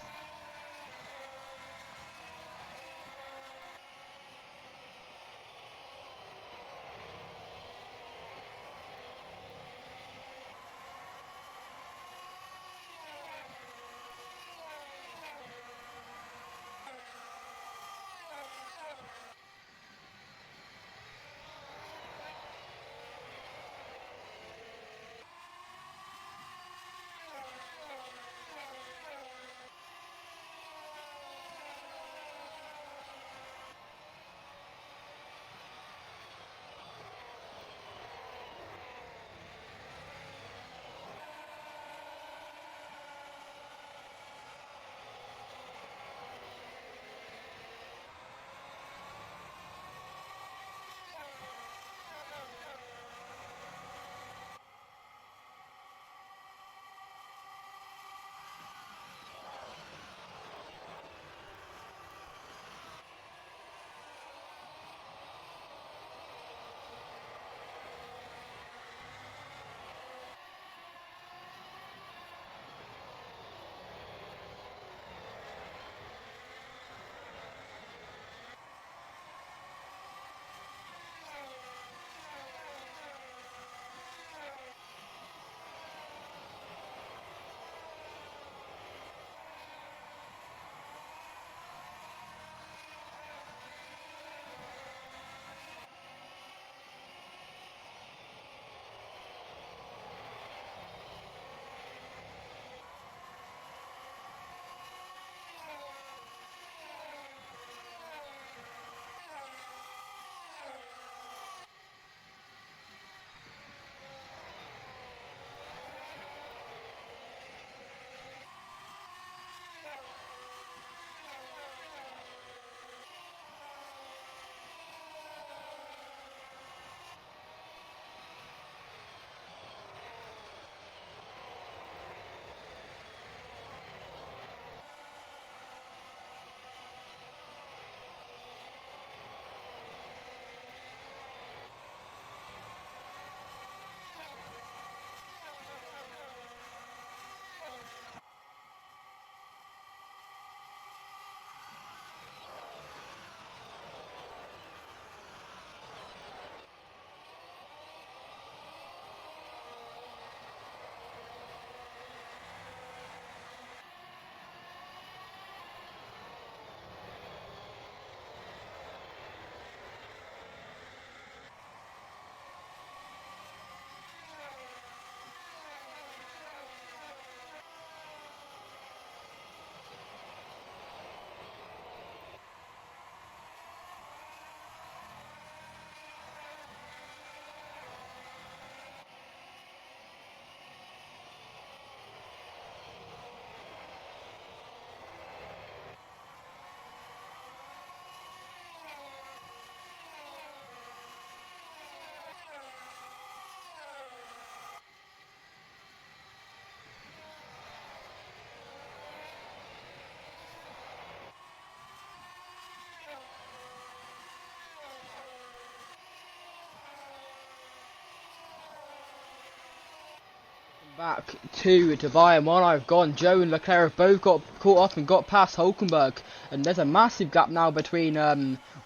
Speaker 1: Back to Dubai, and while I've gone, Joe and Leclerc have both got caught up and got past Hulkenberg, and there's a massive gap now between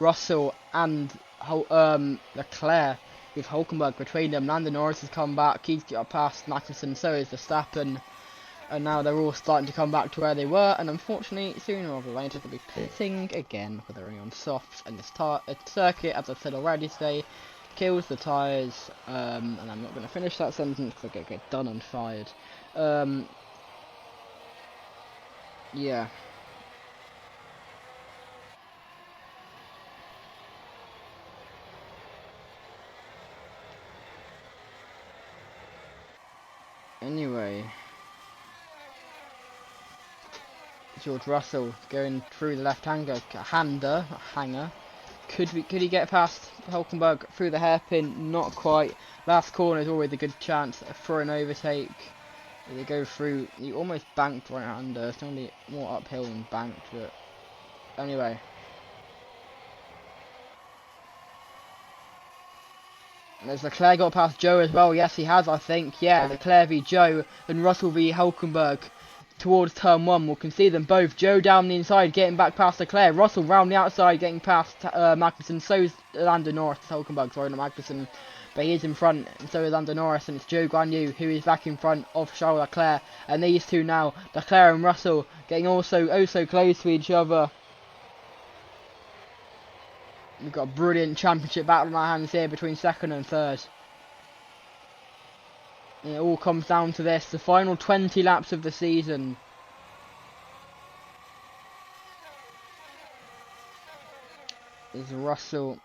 Speaker 1: Russell and Leclerc, with Hulkenberg between them. Lando Norris has come back, he's got past Magnussen, so is Verstappen, and now they're all starting to come back to where they were, and unfortunately sooner or later they'll be pitting again, because they're on softs, and this circuit, as I said already today, kills the tyres, and I'm not going to finish that sentence because I get done and fired. Yeah. Anyway, George Russell going through the left-hander, hanger. Could he get past Hulkenberg through the hairpin? Not quite. Last corner is always a good chance for an overtake. They go through. He almost banked right under. It's only more uphill than banked, but anyway. And has Leclerc got past Joe as well? Yes, he has, I think. Yeah, Leclerc v Joe and Russell v Hulkenberg towards turn 1. We can see them both. Joe down the inside, getting back past Leclerc. Russell round the outside, getting past Magnussen. So is Lando Norris. Hulkenberg, sorry, not Magnussen. But he is in front, and so is Lando Norris. And it's Zhou Guanyu who is back in front of Charles Leclerc. And these two now, Leclerc and Russell, getting also oh so close to each other. We've got a brilliant championship battle in our hands here between second and third. And it all comes down to this, the final 20 laps of the season. Is Russell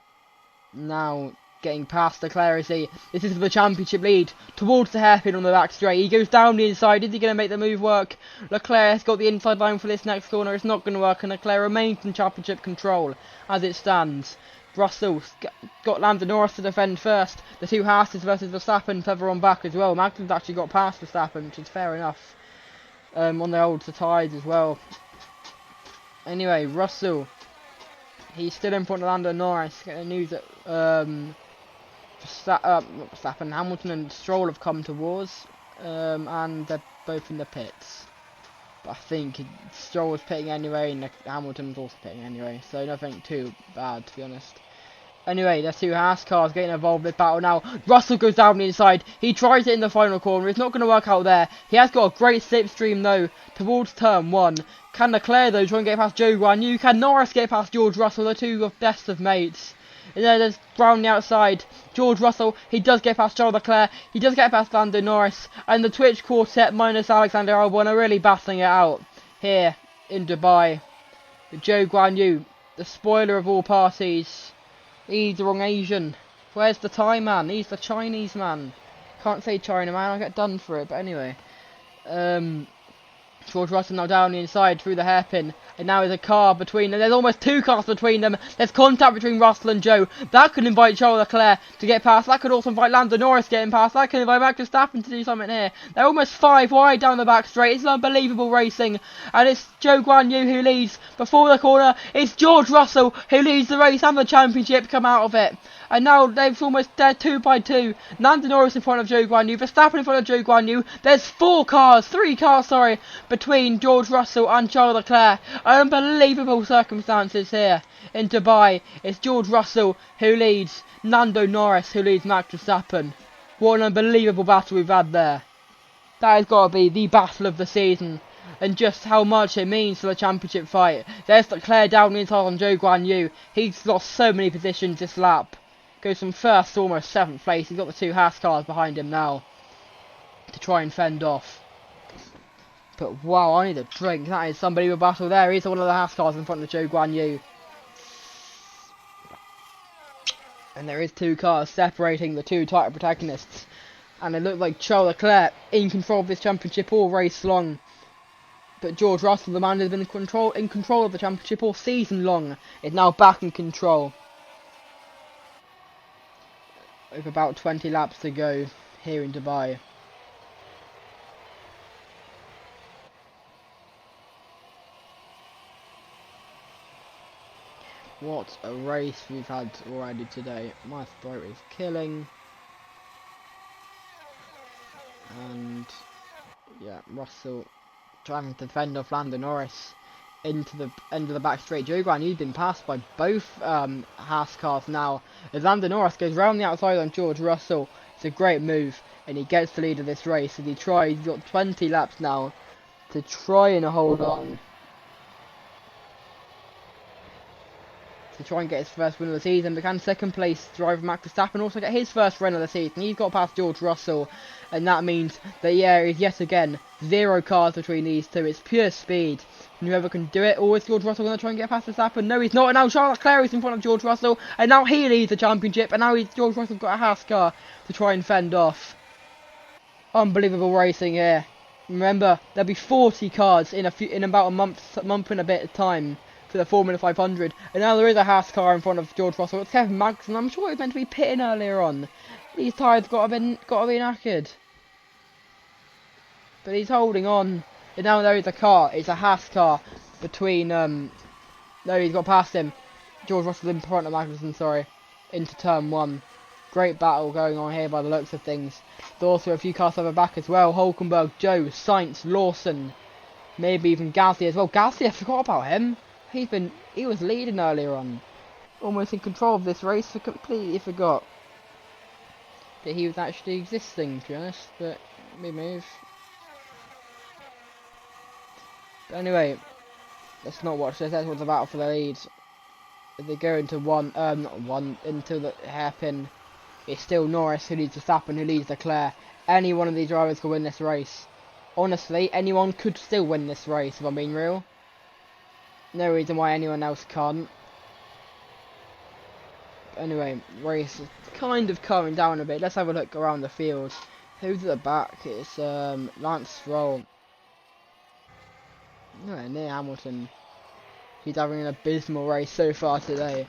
Speaker 1: now getting past Leclerc as this is for the championship lead towards the hairpin on the back straight. He goes down the inside. Is he going to make the move work? Leclerc has got the inside line for this next corner. It's not going to work, and Leclerc remains in championship control as it stands. Russell's got Lando Norris to defend first. The two Haas's versus Verstappen further on back as well. Magnussen's actually got past Verstappen, which is fair enough. On the old ties as well. Anyway, Russell, he's still in front of Lando Norris. Getting the news that Verstappen, Hamilton and Stroll have come towards, and they're both in the pits. But I think Stroll was pitting anyway, and Hamilton was also pitting anyway, so nothing too bad, to be honest. Anyway, there's two Haas cars getting involved in this battle now. Russell goes down the inside. He tries it in the final corner. It's not going to work out there. He has got a great slipstream, though, towards turn 1. Can Leclerc, though, try and get past Zhou Guanyu? Can Norris get past George Russell? The two of best of mates. And then there's round the outside. George Russell, he does get past Charles Leclerc. He does get past Lando Norris. And the Twitch quartet minus Alexander Albon are really battling it out here in Dubai. Zhou Guanyu, the spoiler of all parties. He's the wrong Asian. Where's the Thai man? He's the Chinese man. Can't say China man, I'll get done for it. But anyway. George Russell now down the inside through the hairpin. And now there's a car between them. There's almost two cars between them. There's contact between Russell and Joe. That could invite Charles Leclerc to get past. That could also invite Lando Norris getting past. That could invite Max Verstappen to do something here. They're almost 5 wide down the back straight. It's unbelievable racing. And it's Zhou Guanyu who leads before the corner. It's George Russell who leads the race and the championship come out of it. And now they're 2 by 2. Lando Norris in front of Zhou Guanyu. Verstappen in front of Zhou Guanyu. There's 3 cars, between George Russell and Charles Leclerc. Unbelievable circumstances here in Dubai. It's George Russell who leads Lando Norris who leads Max Verstappen. What an unbelievable battle we've had there. That has got to be the battle of the season. And just how much it means for the championship fight. There's Leclerc down the inside on Zhou Guanyu. He's lost so many positions this lap. Goes from first to almost 7th place. He's got the 2 Haas cars behind him now to try and fend off. But wow, I need a drink. That is some unbelievable battle there. He's one of the Haas cars in front of Zhou Guanyu. And there is 2 cars separating the 2 title protagonists. And it looks like Charles Leclerc in control of this championship all race long. But George Russell, the man who has been in control of the championship all season long, is now back in control. With about 20 laps to go here in Dubai. What a race we've had already today. My throat is killing. And Yeah, Russell trying to defend off Lando Norris into the end of the back straight. Joe Grant, he's been passed by both Haas cars now. As Lando Norris goes round the outside on George Russell, it's a great move, and he gets the lead of this race. And he's got 20 laps now to try and hold on. To try and get his first win of the season. But can second place driver Max Verstappen also get his first win of the season? He's got past George Russell, and that means that is yet again 0 cars between these two. It's pure speed, and whoever can do it. Or is George Russell going to try and get past Verstappen? No, he's not. And now Charles Leclerc is in front of George Russell, and now he leads the championship. And now George Russell's got a Haas car to try and fend off. Unbelievable racing here. Remember, there'll be 40 cars in about a month and a bit of time for the Formula 500, and now there is a Haas car in front of George Russell. It's Kevin Magnussen. I'm sure he was meant to be pitting earlier on. These tyres got to be knackered, but he's holding on. And now there is a car. It's a Haas car between no, he's got past him. George Russell in front of Magnussen. Sorry, into turn 1. Great battle going on here by the looks of things. There's also a few cars over back as well. Hulkenberg, Joe, Sainz, Lawson, maybe even Gasly as well. Gasly, I forgot about him. He was leading earlier on, almost in control of this race. I completely forgot that he was actually existing, to be honest. But big move. But anyway, let's not watch this. Let's watch the battle for the lead. If they go into into the hairpin, it's still Norris who leads Verstappen, who leads Leclerc. Any one of these drivers could win this race. Honestly, anyone could still win this race, if I'm being real. No reason why anyone else can't. Anyway, race is kind of calming down a bit. Let's have a look around the field. Who's at the back? It's Lance Stroll. No, near Hamilton. He's having an abysmal race so far today.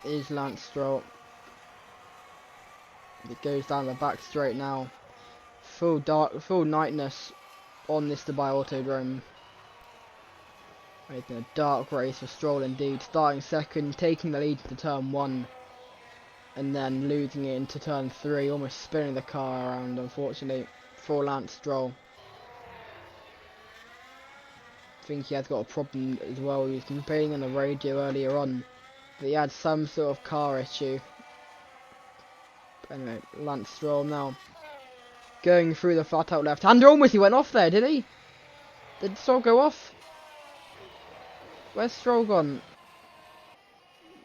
Speaker 1: Is Lance Stroll. It goes down the back straight now. Full nightness on this Dubai Autodrome. It's been a dark race for Stroll indeed. Starting second, taking the lead to turn 1, and then losing it into turn 3, almost spinning the car around, unfortunately, for Lance Stroll. I think he has got a problem as well. He was complaining on the radio earlier on that he had some sort of car issue. But anyway, Lance Stroll now going through the flat out left hander. Almost he went off there, did he? Did Stroll go off? Where's Stroll gone?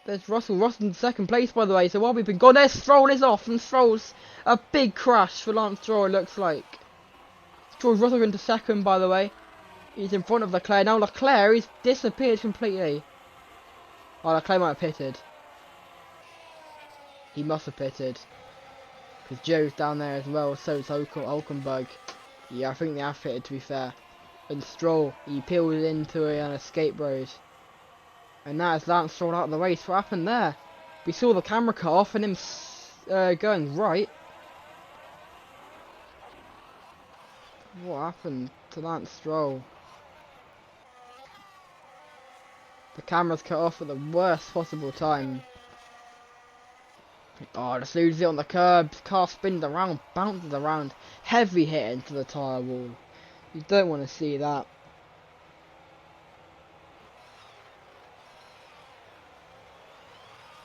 Speaker 1: There's Russell. Russell in second place, by the way. So while we've been gone, there's Stroll is off, and Stroll's a big crash for Lance Stroll. It looks like. George Russell into second, by the way. He's in front of Leclerc now. Leclerc is disappeared completely. Oh, Leclerc might have pitted. He must have pitted. Because Joe's down there as well, so is Hulkenberg. Yeah, I think they have pitted, to be fair. And Stroll, he peeled into an escape road. And that is Lance Stroll out of the race. What happened there? We saw the camera cut off and him going right. What happened to Lance Stroll? The camera's cut off at the worst possible time. Oh, just loses it on the curb. Car spins around, bounces around. Heavy hit into the tyre wall. You don't want to see that.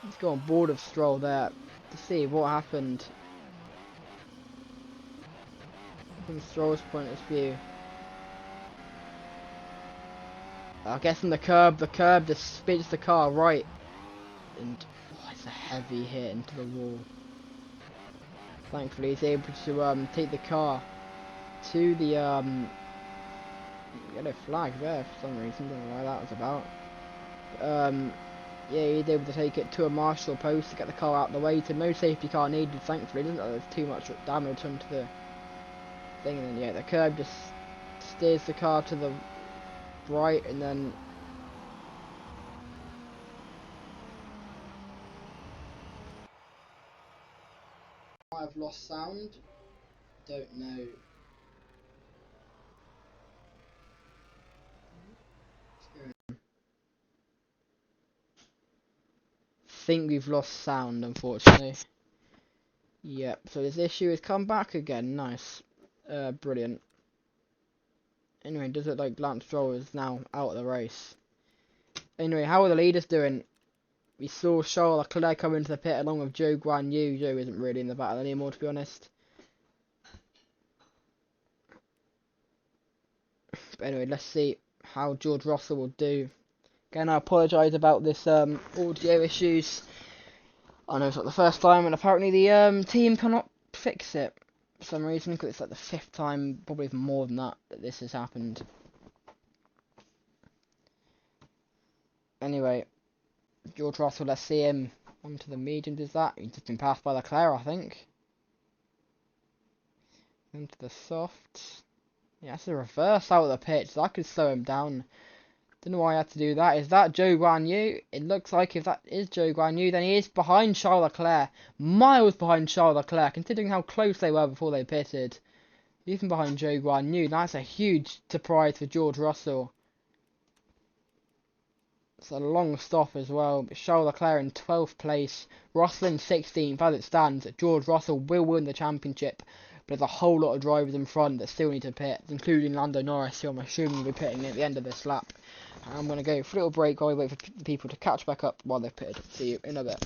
Speaker 1: Let's go on board of Stroll there to see what happened. From Stroll's point of view. I guess on the curb just spins the car right. And oh, it's a heavy hit into the wall. Thankfully he's able to take the car to the yellow flag there for some reason. Don't know why that was about. Yeah, he's able to take it to a marshal post to get the car out of the way. So no safety car needed, thankfully. Doesn't look like there's too much damage onto the thing. And then yeah, the curb just steers the car to the right, and then I've lost sound. Don't know. Think we've lost sound, unfortunately. Yep, so this issue has come back again. Nice. Brilliant. Anyway, does it like Lance Stroll is now out of the race. Anyway, how are the leaders doing? We saw Charles Leclerc come into the pit along with Zhou Guanyu. Zhou isn't really in the battle anymore, to be honest. But anyway, let's see how George Russell will do. Again, I apologise about this audio issues. I know it's not the first time, and apparently the team cannot fix it for some reason, because it's like the 5th time, probably even more than that, that this has happened. Anyway, George Russell, let's see him onto the medium. Does that? He's just been passed by Leclerc, I think. Into the soft. Yeah, that's a reverse out of the pitch. That could slow him down. Don't know why I had to do that. Is that Zhou Guanyu? It looks like if that is Zhou Guanyu, then he is behind Charles Leclerc. Miles behind Charles Leclerc, considering how close they were before they pitted. Even behind Zhou Guanyu. That's a huge surprise for George Russell. It's a long stop as well. But Charles Leclerc in 12th place. Russell in 16th. As it stands, George Russell will win the championship. But there's a whole lot of drivers in front that still need to pit, including Lando Norris, who I'm assuming will be pitting at the end of this lap. I'm going to go for a little break while we wait for the people to catch back up while they've pitted. See you in a bit.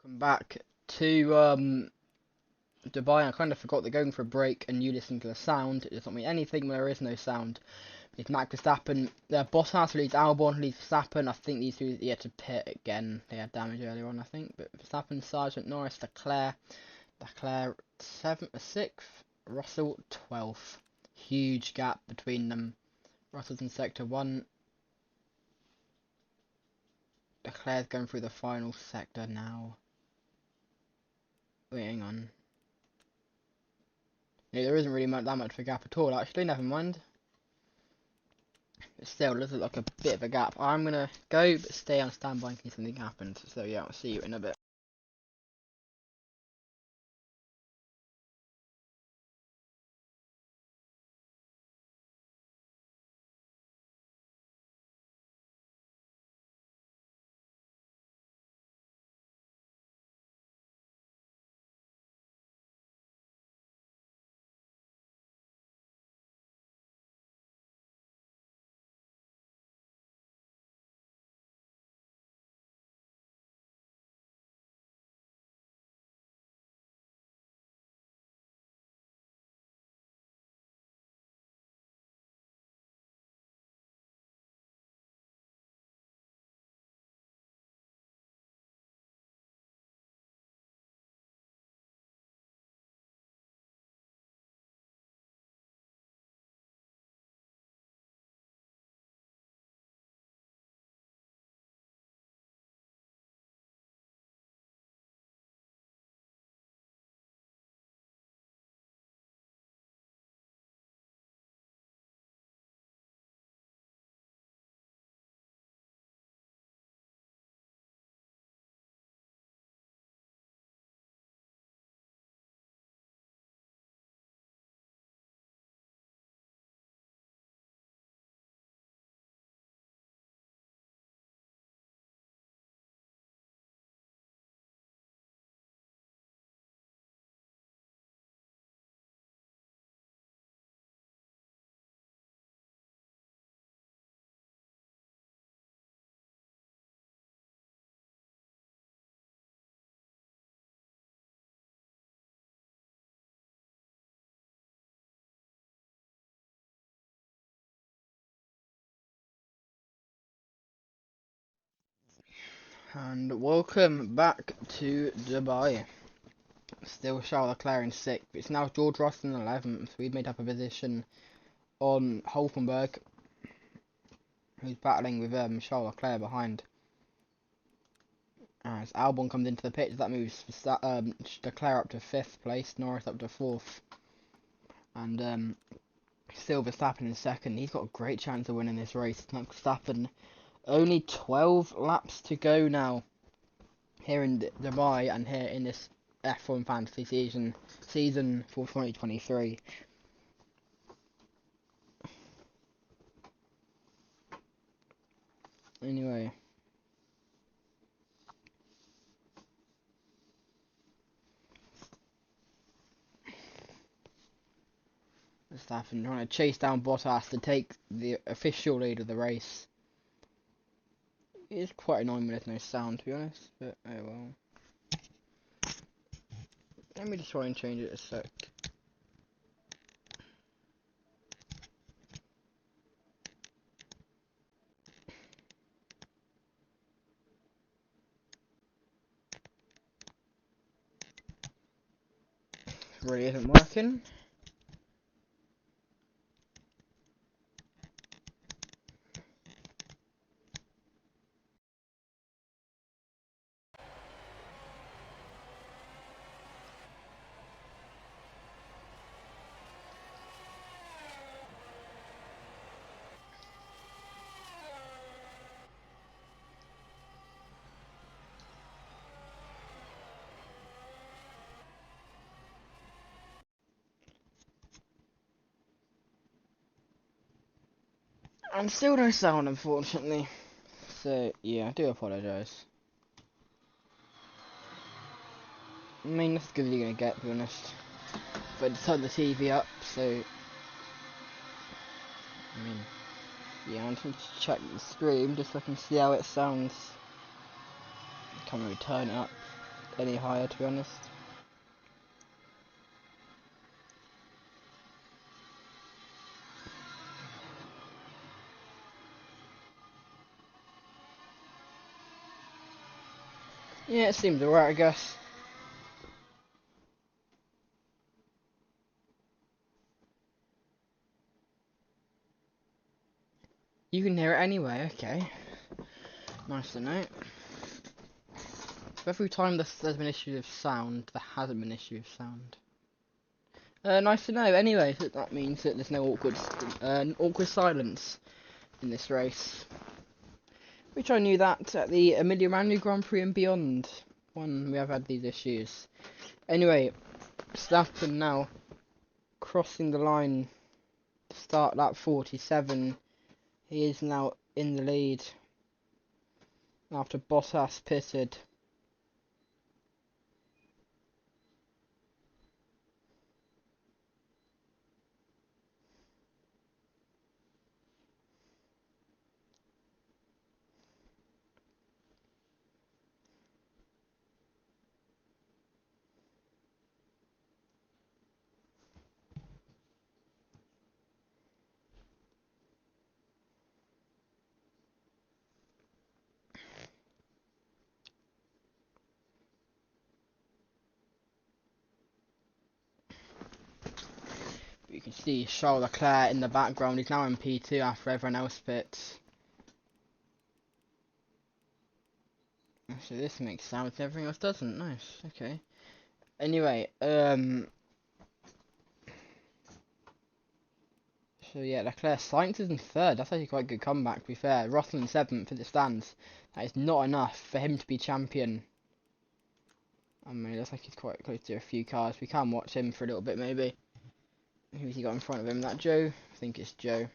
Speaker 1: Welcome back to Dubai. I kind of forgot they're going for a break and you listen to the sound. It does not mean anything when there is no sound. It's Max Verstappen, Bottas leads Albon, leads Verstappen. I think these two yet to pit again. They had damage earlier on, I think. But Verstappen, Sargent, Norris, Leclerc 7th, 6th, Russell 12th. Huge gap between them. Russell's in sector 1. Leclerc's going through the final sector now. Wait, hang on. Yeah, there isn't really that much of a gap at all, actually. Never mind. But still, does look like a bit of a gap. I'm going to go, but stay on standby in case something happens. So yeah, I'll see you in a bit. And welcome back to Dubai. Still Charles Leclerc in 6th. It's now George Russell in 11th. We've made up a position on Hulkenberg, who's battling with Charles Leclerc behind. As Albon comes into the pit, that moves Leclerc up to 5th place, Norris up to 4th. And still Verstappen in 2nd. He's got a great chance of winning this race. Max Verstappen, only 12 laps to go now here in Dubai and here in this F1 Fantasy season for 2023. Anyway, Verstappen trying to chase down Bottas to take the official lead of the race. It is quite annoying when there's no sound, to be honest, but oh well. Let me just try and change it a sec. Really isn't working. And still no sound, unfortunately. So, yeah, I do apologise. I mean, that's as good as you're going to get, to be honest. But I just turned the TV up, so... I mean... Yeah, I just need to check the stream, just so I can see how it sounds. I can't really turn it up any higher, to be honest. Yeah, it seems alright, I guess. You can hear it anyway, okay. Nice to know. So every time there's been issues with sound, there hasn't been issues with sound. Nice to know. Anyway, so that means that there's no awkward silence in this race. Which I knew that at the Emilia Romagna Grand Prix and beyond, when we have had these issues. Anyway, Verstappen now crossing the line to start lap 47. He is now in the lead after Bottas pitted. You can see Charles Leclerc in the background. He's now in P2 after everyone else pits. So this makes sense, everything else doesn't. Nice, okay. Anyway, so yeah, Leclerc Sainz is in 3rd. That's actually quite a good comeback, to be fair. Russell in 7th as it stands. That is not enough for him to be champion. I mean, it looks like he's quite close to a few cars. We can watch him for a little bit, maybe. Who's he got in front of him? That Joe? I think it's Joe.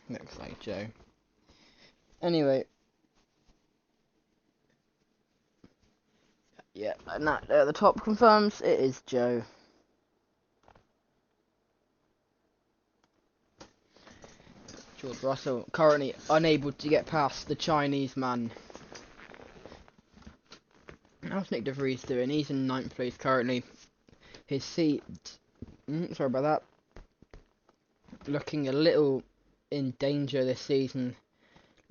Speaker 1: Looks like Joe. Anyway. Yeah, and that at the top confirms it is Joe. George Russell currently unable to get past the Chinese man. How's Nick De Vries doing? He's in 9th place currently. His seat, sorry about that, looking a little in danger this season.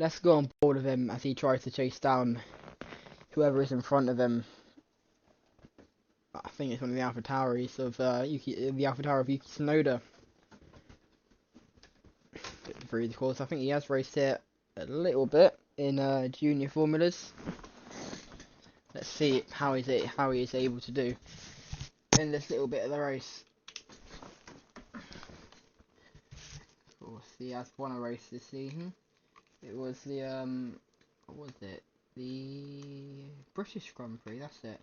Speaker 1: Let's go on board of him as he tries to chase down whoever is in front of him. I think it's one of the Alpha Tauris of the Alpha Tower of Yuki Tsunoda. Of course, I think he has raced here a little bit in junior formulas. Let's see how he is able to do in this little bit of the race. Of course, he has won a race this season. It was the what was it? The British Grand Prix. That's it.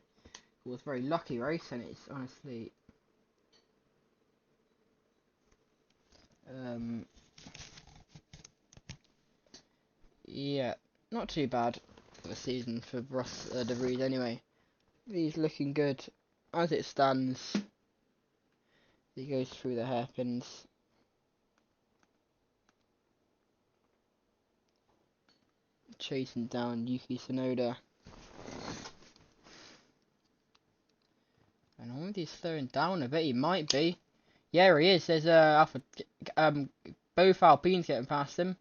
Speaker 1: It was a very lucky race, and it's honestly yeah, not too bad for the season for Ross De Vries anyway. He's looking good as it stands. He goes through the hairpins. Chasing down Yuki Tsunoda. And I wonder if he's slowing down a bit. He might be. Yeah, he is. There's both Alpines getting past him.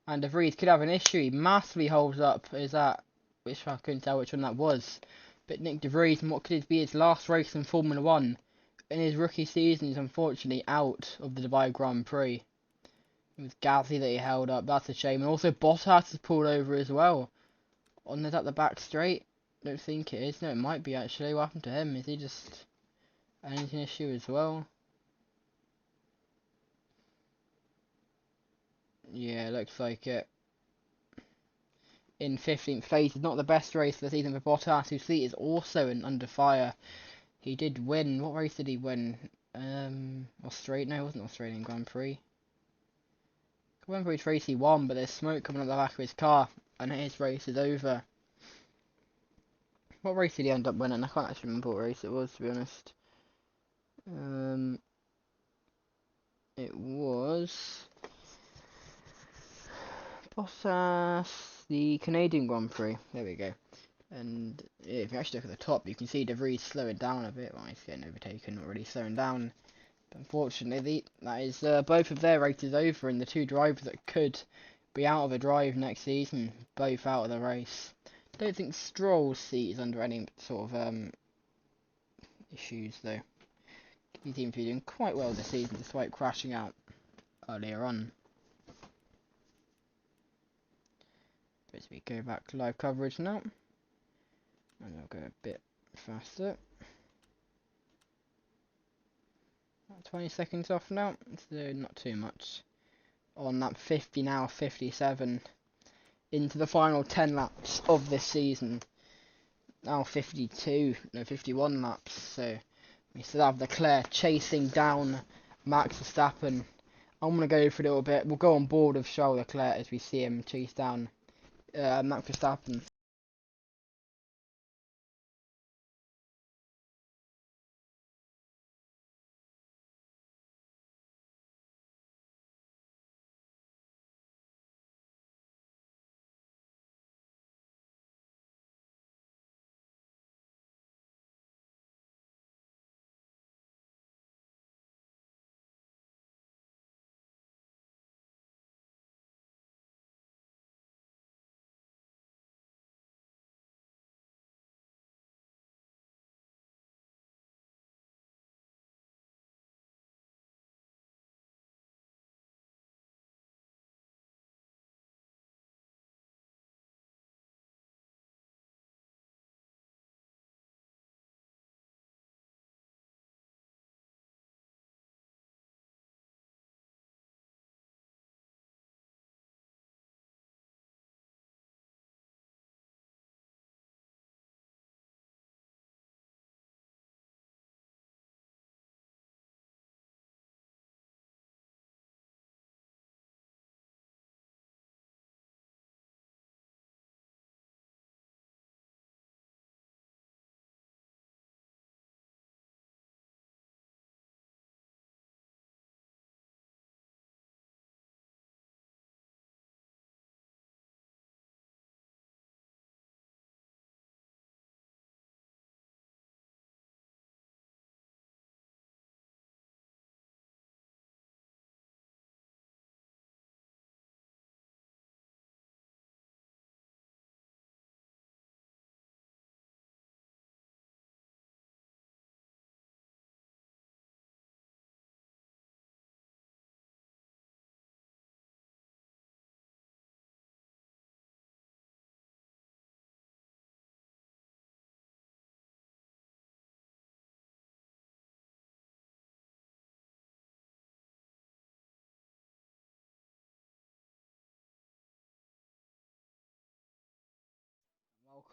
Speaker 1: And De Vries could have an issue. He massively holds up. Is that, which I couldn't tell which one that was. But Nick De Vries, and what could be his last race in Formula 1 in his rookie season, is unfortunately out of the Dubai Grand Prix. It was Gasly that he held up. That's a shame. And also Bottas has pulled over as well. On the back straight. Don't think it is. No, it might be actually. What happened to him? Is he just an engine issue as well? Yeah, looks like it. In 15th place, it's not the best race of the season for Bottas, whose seat is also under fire. He did win. What race did he win? Australia? No, it wasn't Australian Grand Prix. I remember which race he won, but there's smoke coming out the back of his car, and his race is over. What race did he end up winning? I can't actually remember what race it was, to be honest. It was Bottas, the Canadian Grand Prix. There we go. And yeah, if you actually look at the top, you can see De Vries slowing down a bit. Well, he's getting overtaken, not really slowing down. But unfortunately, that is both of their races over, and the two drivers that could be out of a drive next season, both out of the race. Don't think Stroll's seat is under any sort of issues though. He seems to be doing quite well this season, despite crashing out earlier on. But we go back to live coverage now. And I'll go a bit faster. 20 seconds off now, so not too much. On lap 50 now, 57. Into the final 10 laps of this season. Now 51 laps. So we still have Leclerc chasing down Max Verstappen. I'm going to go for a little bit. We'll go on board of Charles Leclerc as we see him chase down Max Verstappen.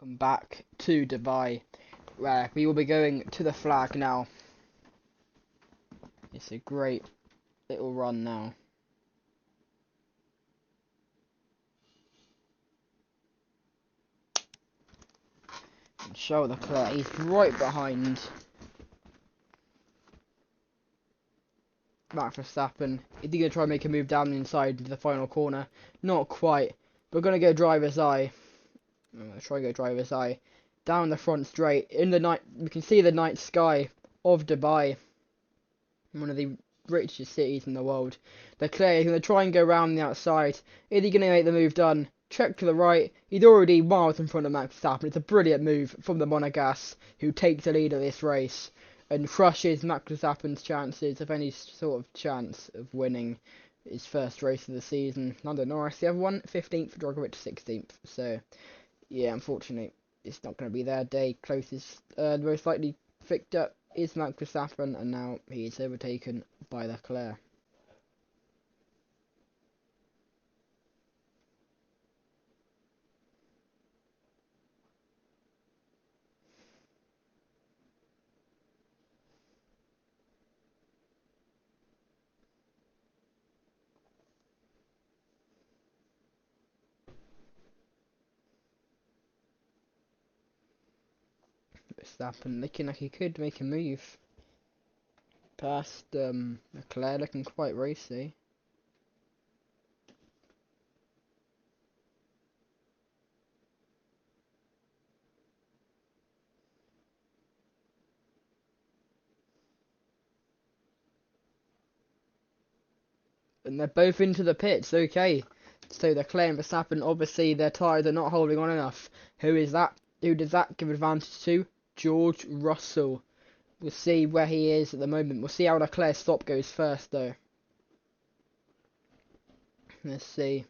Speaker 1: Welcome back to Dubai, where we will be going to the flag now. It's a great little run now. And Charles Leclerc, he's right behind Max Verstappen. Is he going to try and make a move down the inside into the final corner? Not quite. We're going to go driver's eye. I'm going to try and go driver's eye. Down the front straight. In the night, we can see the night sky of Dubai. One of the richest cities in the world. Leclerc is going to try and go around the outside. Is he going to make the move done? Check to the right. He's already miles in front of Max Verstappen. It's a brilliant move from the Monegasque, who takes the lead of this race and crushes Max Verstappen's chances of any sort of chance of winning his first race of the season. Lando Norris, the other one, 15th, Drogovic 16th. So, yeah, unfortunately, it's not going to be their day. Closest, most likely victor is Max Verstappen, and now he is overtaken by Leclerc. Verstappen looking like he could make a move past Leclerc, looking quite racy. And they're both into the pits, okay. So Leclerc and Verstappen, obviously their tyres are not holding on enough. Who is that? Who does that give advantage to? George Russell. We'll see where he is at the moment. We'll see how Leclerc's stop goes first, though. Let's see.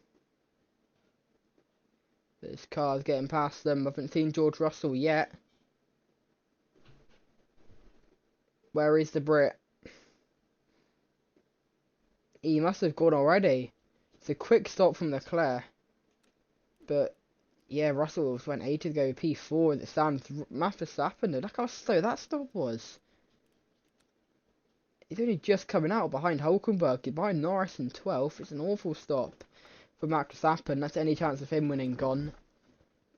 Speaker 1: This car's getting past them. I haven't seen George Russell yet. Where is the Brit? He must have gone already. It's a quick stop from Leclerc. But, yeah, Russell went ages ago, P4, and it stands Max Verstappen. Look how slow that stop was. He's only just coming out behind Hulkenberg, behind Norris in 12th. It's an awful stop for Max Verstappen. That's any chance of him winning gone.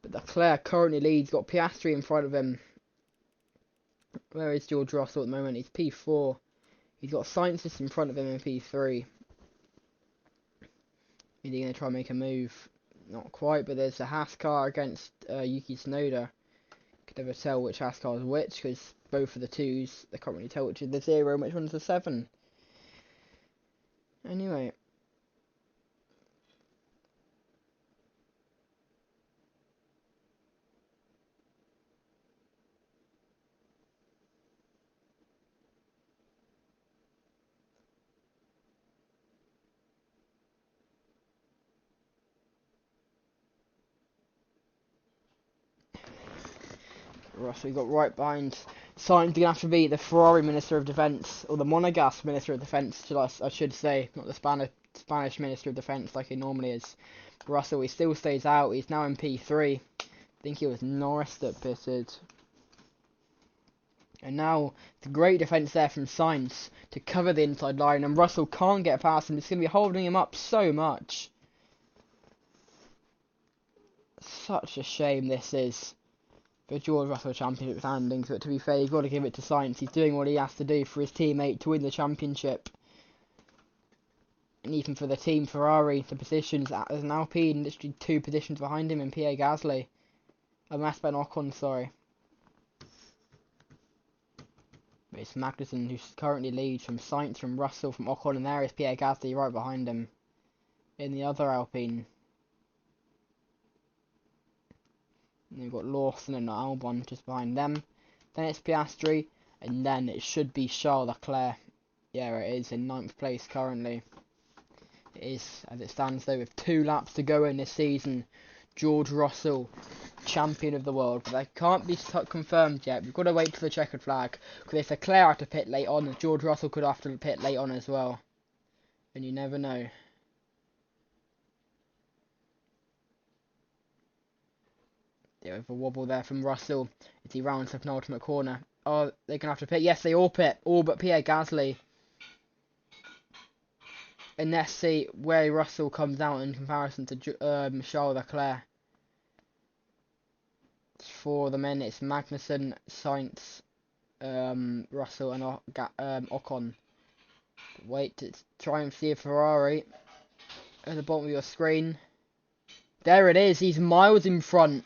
Speaker 1: But Leclerc currently leads, got Piastri in front of him. Where is George Russell at the moment? He's P4. He's got Sainz just in front of him in P3. Is he going to try and make a move? Not quite, but there's a Haas car against Yuki Tsunoda. Could never tell which Haas car is which, because both of the twos, they can't really tell which is the 0 and which one's the 7. Anyway. Russell got right behind Sainz. Going to have to be the Ferrari Minister of Defence, or the Monegasque Minister of Defence, I should say, not the Spanish Minister of Defence like he normally is. Russell, he still stays out. He's now in P3. I think it was Norris that pitted. And now the great defence there from Sainz to cover the inside line, and Russell can't get past him. It's going to be holding him up so much. Such a shame this is. But George Russell championship standings, but to be fair, you've got to give it to Sainz. He's doing what he has to do for his teammate to win the championship. And even for the team Ferrari, the positions as an Alpine, literally 2 positions behind him in Pierre Gasly. Esteban Ocon, sorry. But it's Magnussen who currently leads from Sainz, from Russell, from Ocon, and there is Pierre Gasly right behind him in the other Alpine. And you've got Lawson and Albon just behind them. Then it's Piastri, and then it should be Charles Leclerc. Yeah, it is in 9th place currently. It is, as it stands though, with 2 laps to go in this season. George Russell, champion of the world. But that can't be confirmed yet. We've got to wait for the checkered flag. Because if Leclerc had to pit late on, George Russell could have to pit late on as well. And you never know. Bit of a wobble there from Russell as he rounds the penultimate corner. Oh, they're going to have to pit. Yes, they all pit. All but Pierre Gasly. And let's see where Russell comes out in comparison to Charles Leclerc. For the men, it's Magnussen, Sainz, Russell and Ocon. Wait to try and see a Ferrari at the bottom of your screen. There it is. He's miles in front.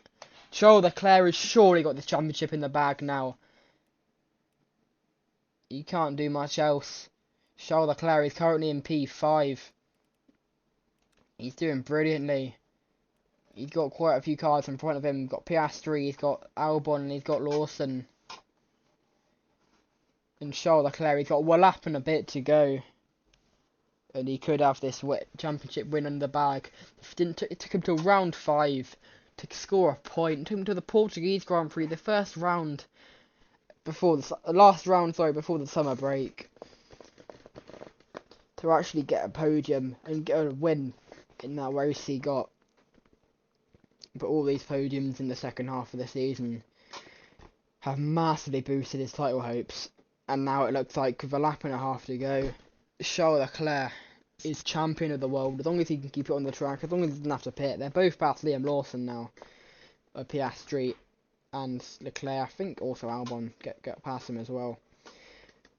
Speaker 1: Charles Leclerc has surely got this championship in the bag now. You can't do much else. Charles Leclerc is currently in P5. He's doing brilliantly. He's got quite a few cars in front of him. He's got Piastri, he's got Albon, and he's got Lawson. And Charles Leclerc, he's got one lap and a bit to go. And he could have this championship win in the bag. It took him to round 5 to score a point. It took him to the Portuguese Grand Prix, the first round before the last round, before the summer break, to actually get a podium and get a win in that race he got. But all these podiums in the second half of the season have massively boosted his title hopes. And now it looks like with a lap and a half to go, Charles Leclerc is champion of the world, as long as he can keep it on the track, as long as he doesn't have to pit. They're both past Liam Lawson now, Piastri and Leclerc. I think also Albon get past him as well.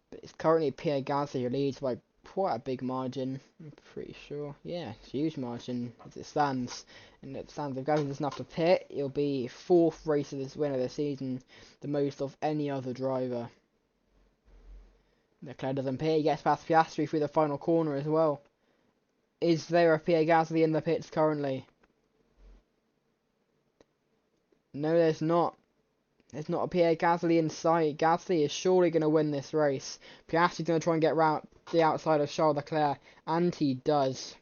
Speaker 1: But it's currently Pierre Gasly who leads by quite a big margin, I'm pretty sure. Yeah, it's a huge margin as it stands. And it stands, if Gasly doesn't have to pit, it'll be 4th race of this win of the season, the most of any other driver. Leclerc doesn't pit, he gets past Piastri through the final corner as well. Is there a Pierre Gasly in the pits currently? No, there's not. There's not a Pierre Gasly in sight. Gasly is surely going to win this race. Piastri's going to try and get round the outside of Charles Leclerc, and he does.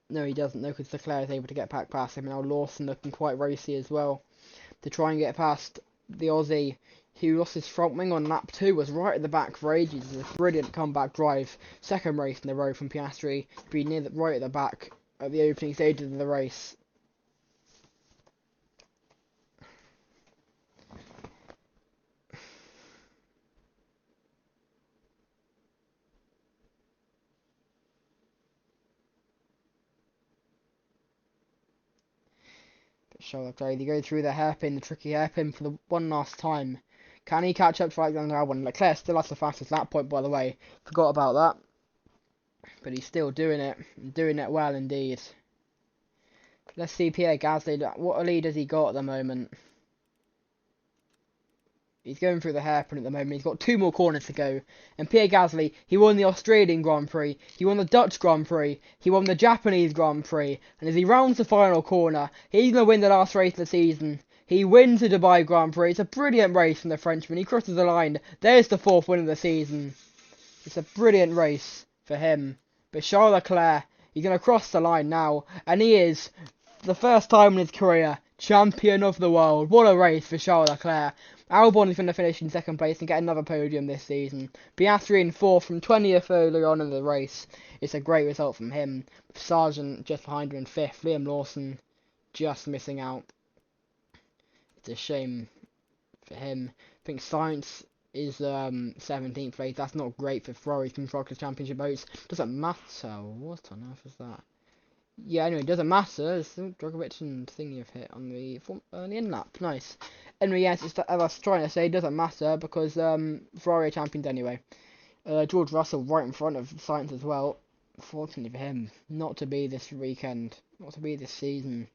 Speaker 1: No, he doesn't, though, because Leclerc is able to get back past him. And now Lawson looking quite racy as well to try and get past the Aussie, who lost his front wing on lap 2, was right at the back for ages. It's a brilliant comeback drive. Second race in a row from Piastri, being right at the back at the opening stages of the race. Charles Leclerc, they go through the hairpin, the tricky hairpin for the one last time. Can he catch up to Alexander Albon? Leclerc still has the fastest lap point, by the way. Forgot about that. But he's still doing it well indeed. Let's see Pierre Gasly. What a lead has he got at the moment? He's going through the hairpin at the moment. He's got 2 more corners to go. And Pierre Gasly, he won the Australian Grand Prix. He won the Dutch Grand Prix. He won the Japanese Grand Prix. And as he rounds the final corner, he's going to win the last race of the season. He wins the Dubai Grand Prix. It's a brilliant race from the Frenchman. He crosses the line. There's the 4th win of the season. It's a brilliant race for him. But Charles Leclerc, he's going to cross the line now. And he is, for the first time in his career, champion of the world. What a race for Charles Leclerc. Albon is going to finish in 2nd place and get another podium this season. Piastri in 4th from 20th earlier on in the race. It's a great result from him. Sargent just behind him in 5th. Liam Lawson just missing out. It's a shame for him. I think Sainz is 17th place. That's not great for Ferrari's Constructors' Championship votes. Doesn't matter. What on earth is that? Yeah, anyway, it doesn't matter. It's the Drogovic and thing you've hit on the end lap. Nice. Anyway, yes, as I was trying to say, it doesn't matter because Ferrari are champions anyway. George Russell right in front of Sainz as well. Fortunately for him, not to be this weekend, not to be this season.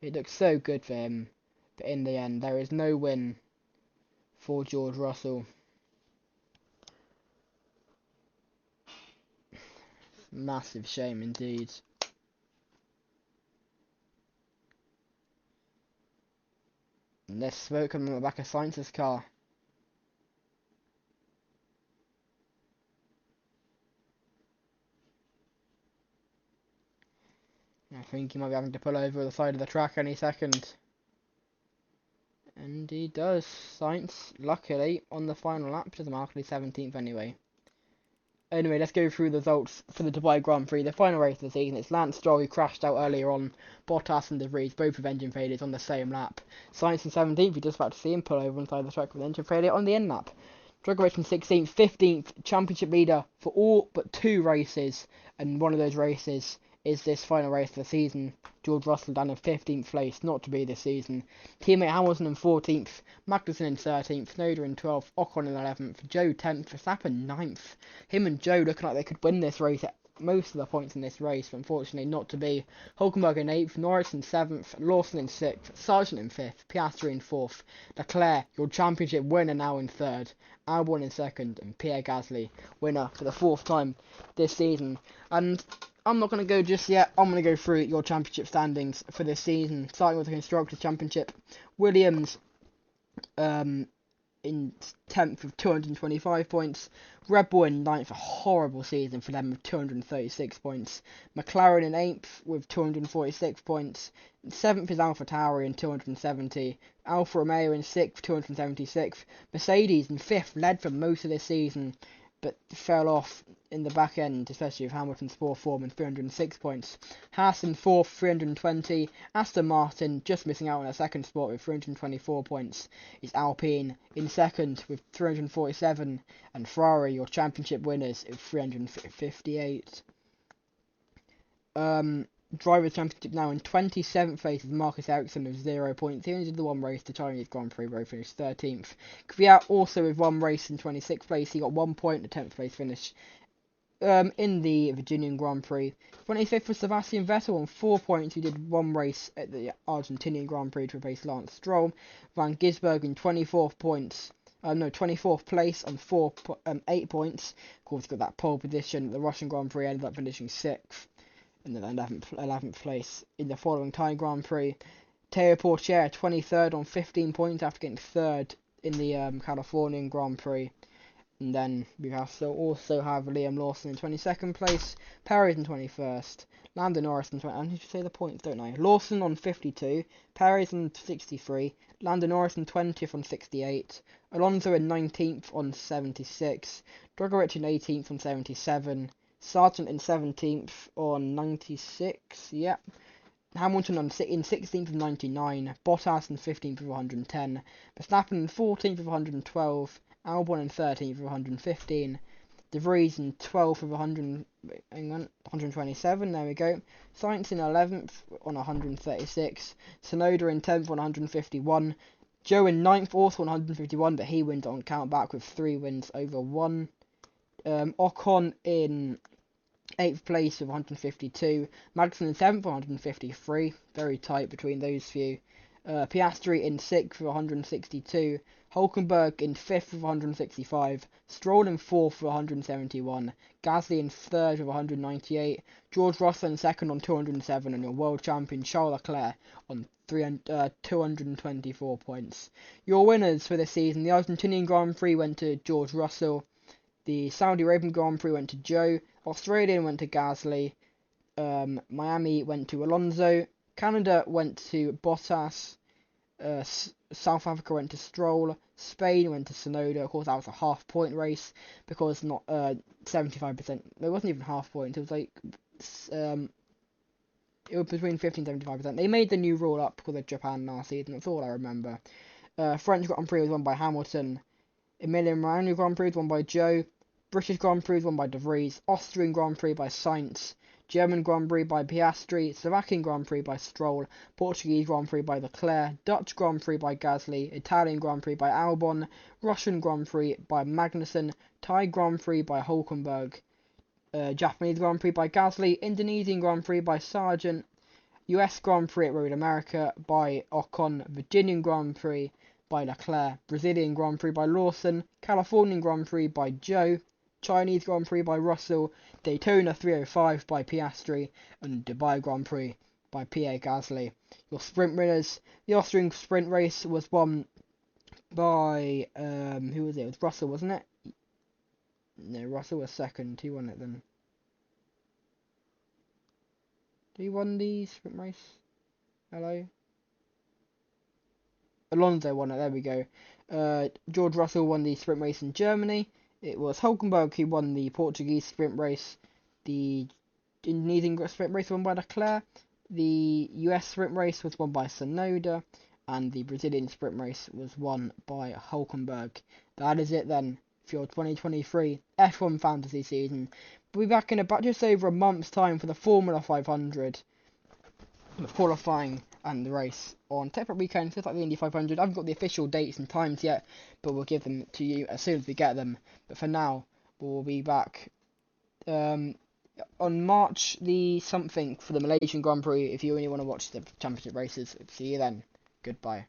Speaker 1: It looks so good for him, but in the end, there is no win for George Russell. Massive shame indeed. And there's smoke coming on the back of Sainz's car. I think he might be having to pull over the side of the track any second. And he does. Sainz, luckily, on the final lap, doesn't matter, he's 17th anyway. Anyway, let's go through the results for the Dubai Grand Prix, the final race of the season. It's Lance Stroll who crashed out earlier on. Bottas and De Vries, both with engine failures on the same lap. Sainz in 17th, you're just about to see him pull over inside the track with engine failure on the end lap. Drogovic in 16th, 15th, championship leader for all but 2 races, and one of those races is this final race of the season. George Russell down in 15th place, not to be this season. Teammate Hamilton in 14th, Magnussen in 13th, Snowder in 12th, Ocon in 11th, Joe 10th, Verstappen 9th. Him and Joe looking like they could win this race at most of the points in this race, but unfortunately not to be. Hulkenberg in 8th, Norris in 7th, Lawson in 6th, Sargent in 5th, Piastri in 4th, Leclerc, your championship winner, now in 3rd, Albon in 2nd, and Pierre Gasly, winner for the 4th time this season. And I'm not going to go just yet. I'm going to go through your championship standings for this season, starting with the Constructors' Championship. Williams in 10th with 225 points. Red Bull in 9th, a horrible season for them with 236 points. McLaren in 8th with 246 points. 7th is AlphaTauri in 270. Alfa Romeo in 6th, 276. Mercedes in 5th, led for most of this season, but fell off in the back end, especially with Hamilton's poor form, and 306 points. Haas in 4th, 320. Aston Martin just missing out on a second spot with 324 points. Is Alpine in 2nd with 347, and Ferrari, your championship winners, with 358. Drivers' Championship now in 27th place is Marcus Ericsson with 0 points. He only did the one race, the Chinese Grand Prix, where he finished 13th. Kvyat also with one race in 26th place. He got 1 point, a 10th place finish in the Virginian Grand Prix. 25th was Sebastian Vettel on 4 points. He did one race at the Argentinian Grand Prix to replace Lance Stroll. Van Gisbergen in 24th place on 8 points. Of course, got that pole position. The Russian Grand Prix ended up finishing 6th. And then 11th place in the following Thai Grand Prix. Teo Porcher 23rd on 15 points after getting 3rd in the Californian Grand Prix. And then we also have Liam Lawson in 22nd place, Perez in 21st, Lando Norris in 20th. I need to say the points, don't I? Lawson on 52, Perez on 63, Lando Norris in 20th on 68, Alonso in 19th on 76, Drogovic in 18th on 77, Sargent in 17th on 96, yep. Hamilton in 16th of 99, Bottas in 15th of 110, Verstappen in 14th of 112, Albon in 13th of 115, De Vries in 12th of 127, there we go, Sainz in 11th on 136, Tsunoda in 10th on 151, Joe in 9th also on 151, but he wins on count back with 3 wins over 1. Ocon in 8th place with 152, Magnussen in 7th with 153, very tight between those few. Piastri in 6th with 162, Hulkenberg in 5th with 165, Stroll in 4th with 171, Gasly in 3rd with 198, George Russell in 2nd on 207, and your world champion Charles Leclerc on 224 points. Your winners for this season: the Argentinian Grand Prix went to George Russell, the Saudi Arabian Grand Prix went to Joe, Australian went to Gasly, Miami went to Alonso, Canada went to Bottas, South Africa went to Stroll, Spain went to Tsunoda. Of course, that was a half-point race because not 75%. It wasn't even half point. It was like it was between 50 and 75%. They made the new rule up because of Japan last season. That's all I remember. French Grand Prix was won by Hamilton. Emilia-Romagna Grand Prix was won by Joe. British Grand Prix was won by De Vries. Austrian Grand Prix by Sainz. German Grand Prix by Piastri, Slovakian Grand Prix by Stroll, Portuguese Grand Prix by Leclerc, Dutch Grand Prix by Gasly, Italian Grand Prix by Albon, Russian Grand Prix by Magnussen, Thai Grand Prix by Hulkenberg, Japanese Grand Prix by Gasly, Indonesian Grand Prix by Sargent, US Grand Prix at Road America by Ocon, Virginian Grand Prix by Leclerc, Brazilian Grand Prix by Lawson, Californian Grand Prix by Joe, Chinese Grand Prix by Russell, Daytona 305 by Piastri, and Dubai Grand Prix by Pierre Gasly. Your sprint winners: the Austrian sprint race was won by who was it? It was Russell, wasn't it? No, Russell was second. Who won it then? Did he won the sprint race? Hello? Alonso won it, there we go. George Russell won the sprint race in Germany. It was Hulkenberg who won the Portuguese sprint race. The Indonesian sprint race won by Leclerc. The US sprint race was won by Tsunoda. And the Brazilian sprint race was won by Hulkenberg. That is it then for your 2023 F1 fantasy season. We'll be back in about just over a month's time for the Formula 500, the qualifying and the race on separate weekends, just like the Indy 500. I haven't got the official dates and times yet, but we'll give them to you as soon as we get them. But for now, we'll be back on March the something for the Malaysian Grand Prix if you really want to watch the championship races. See you then. Goodbye.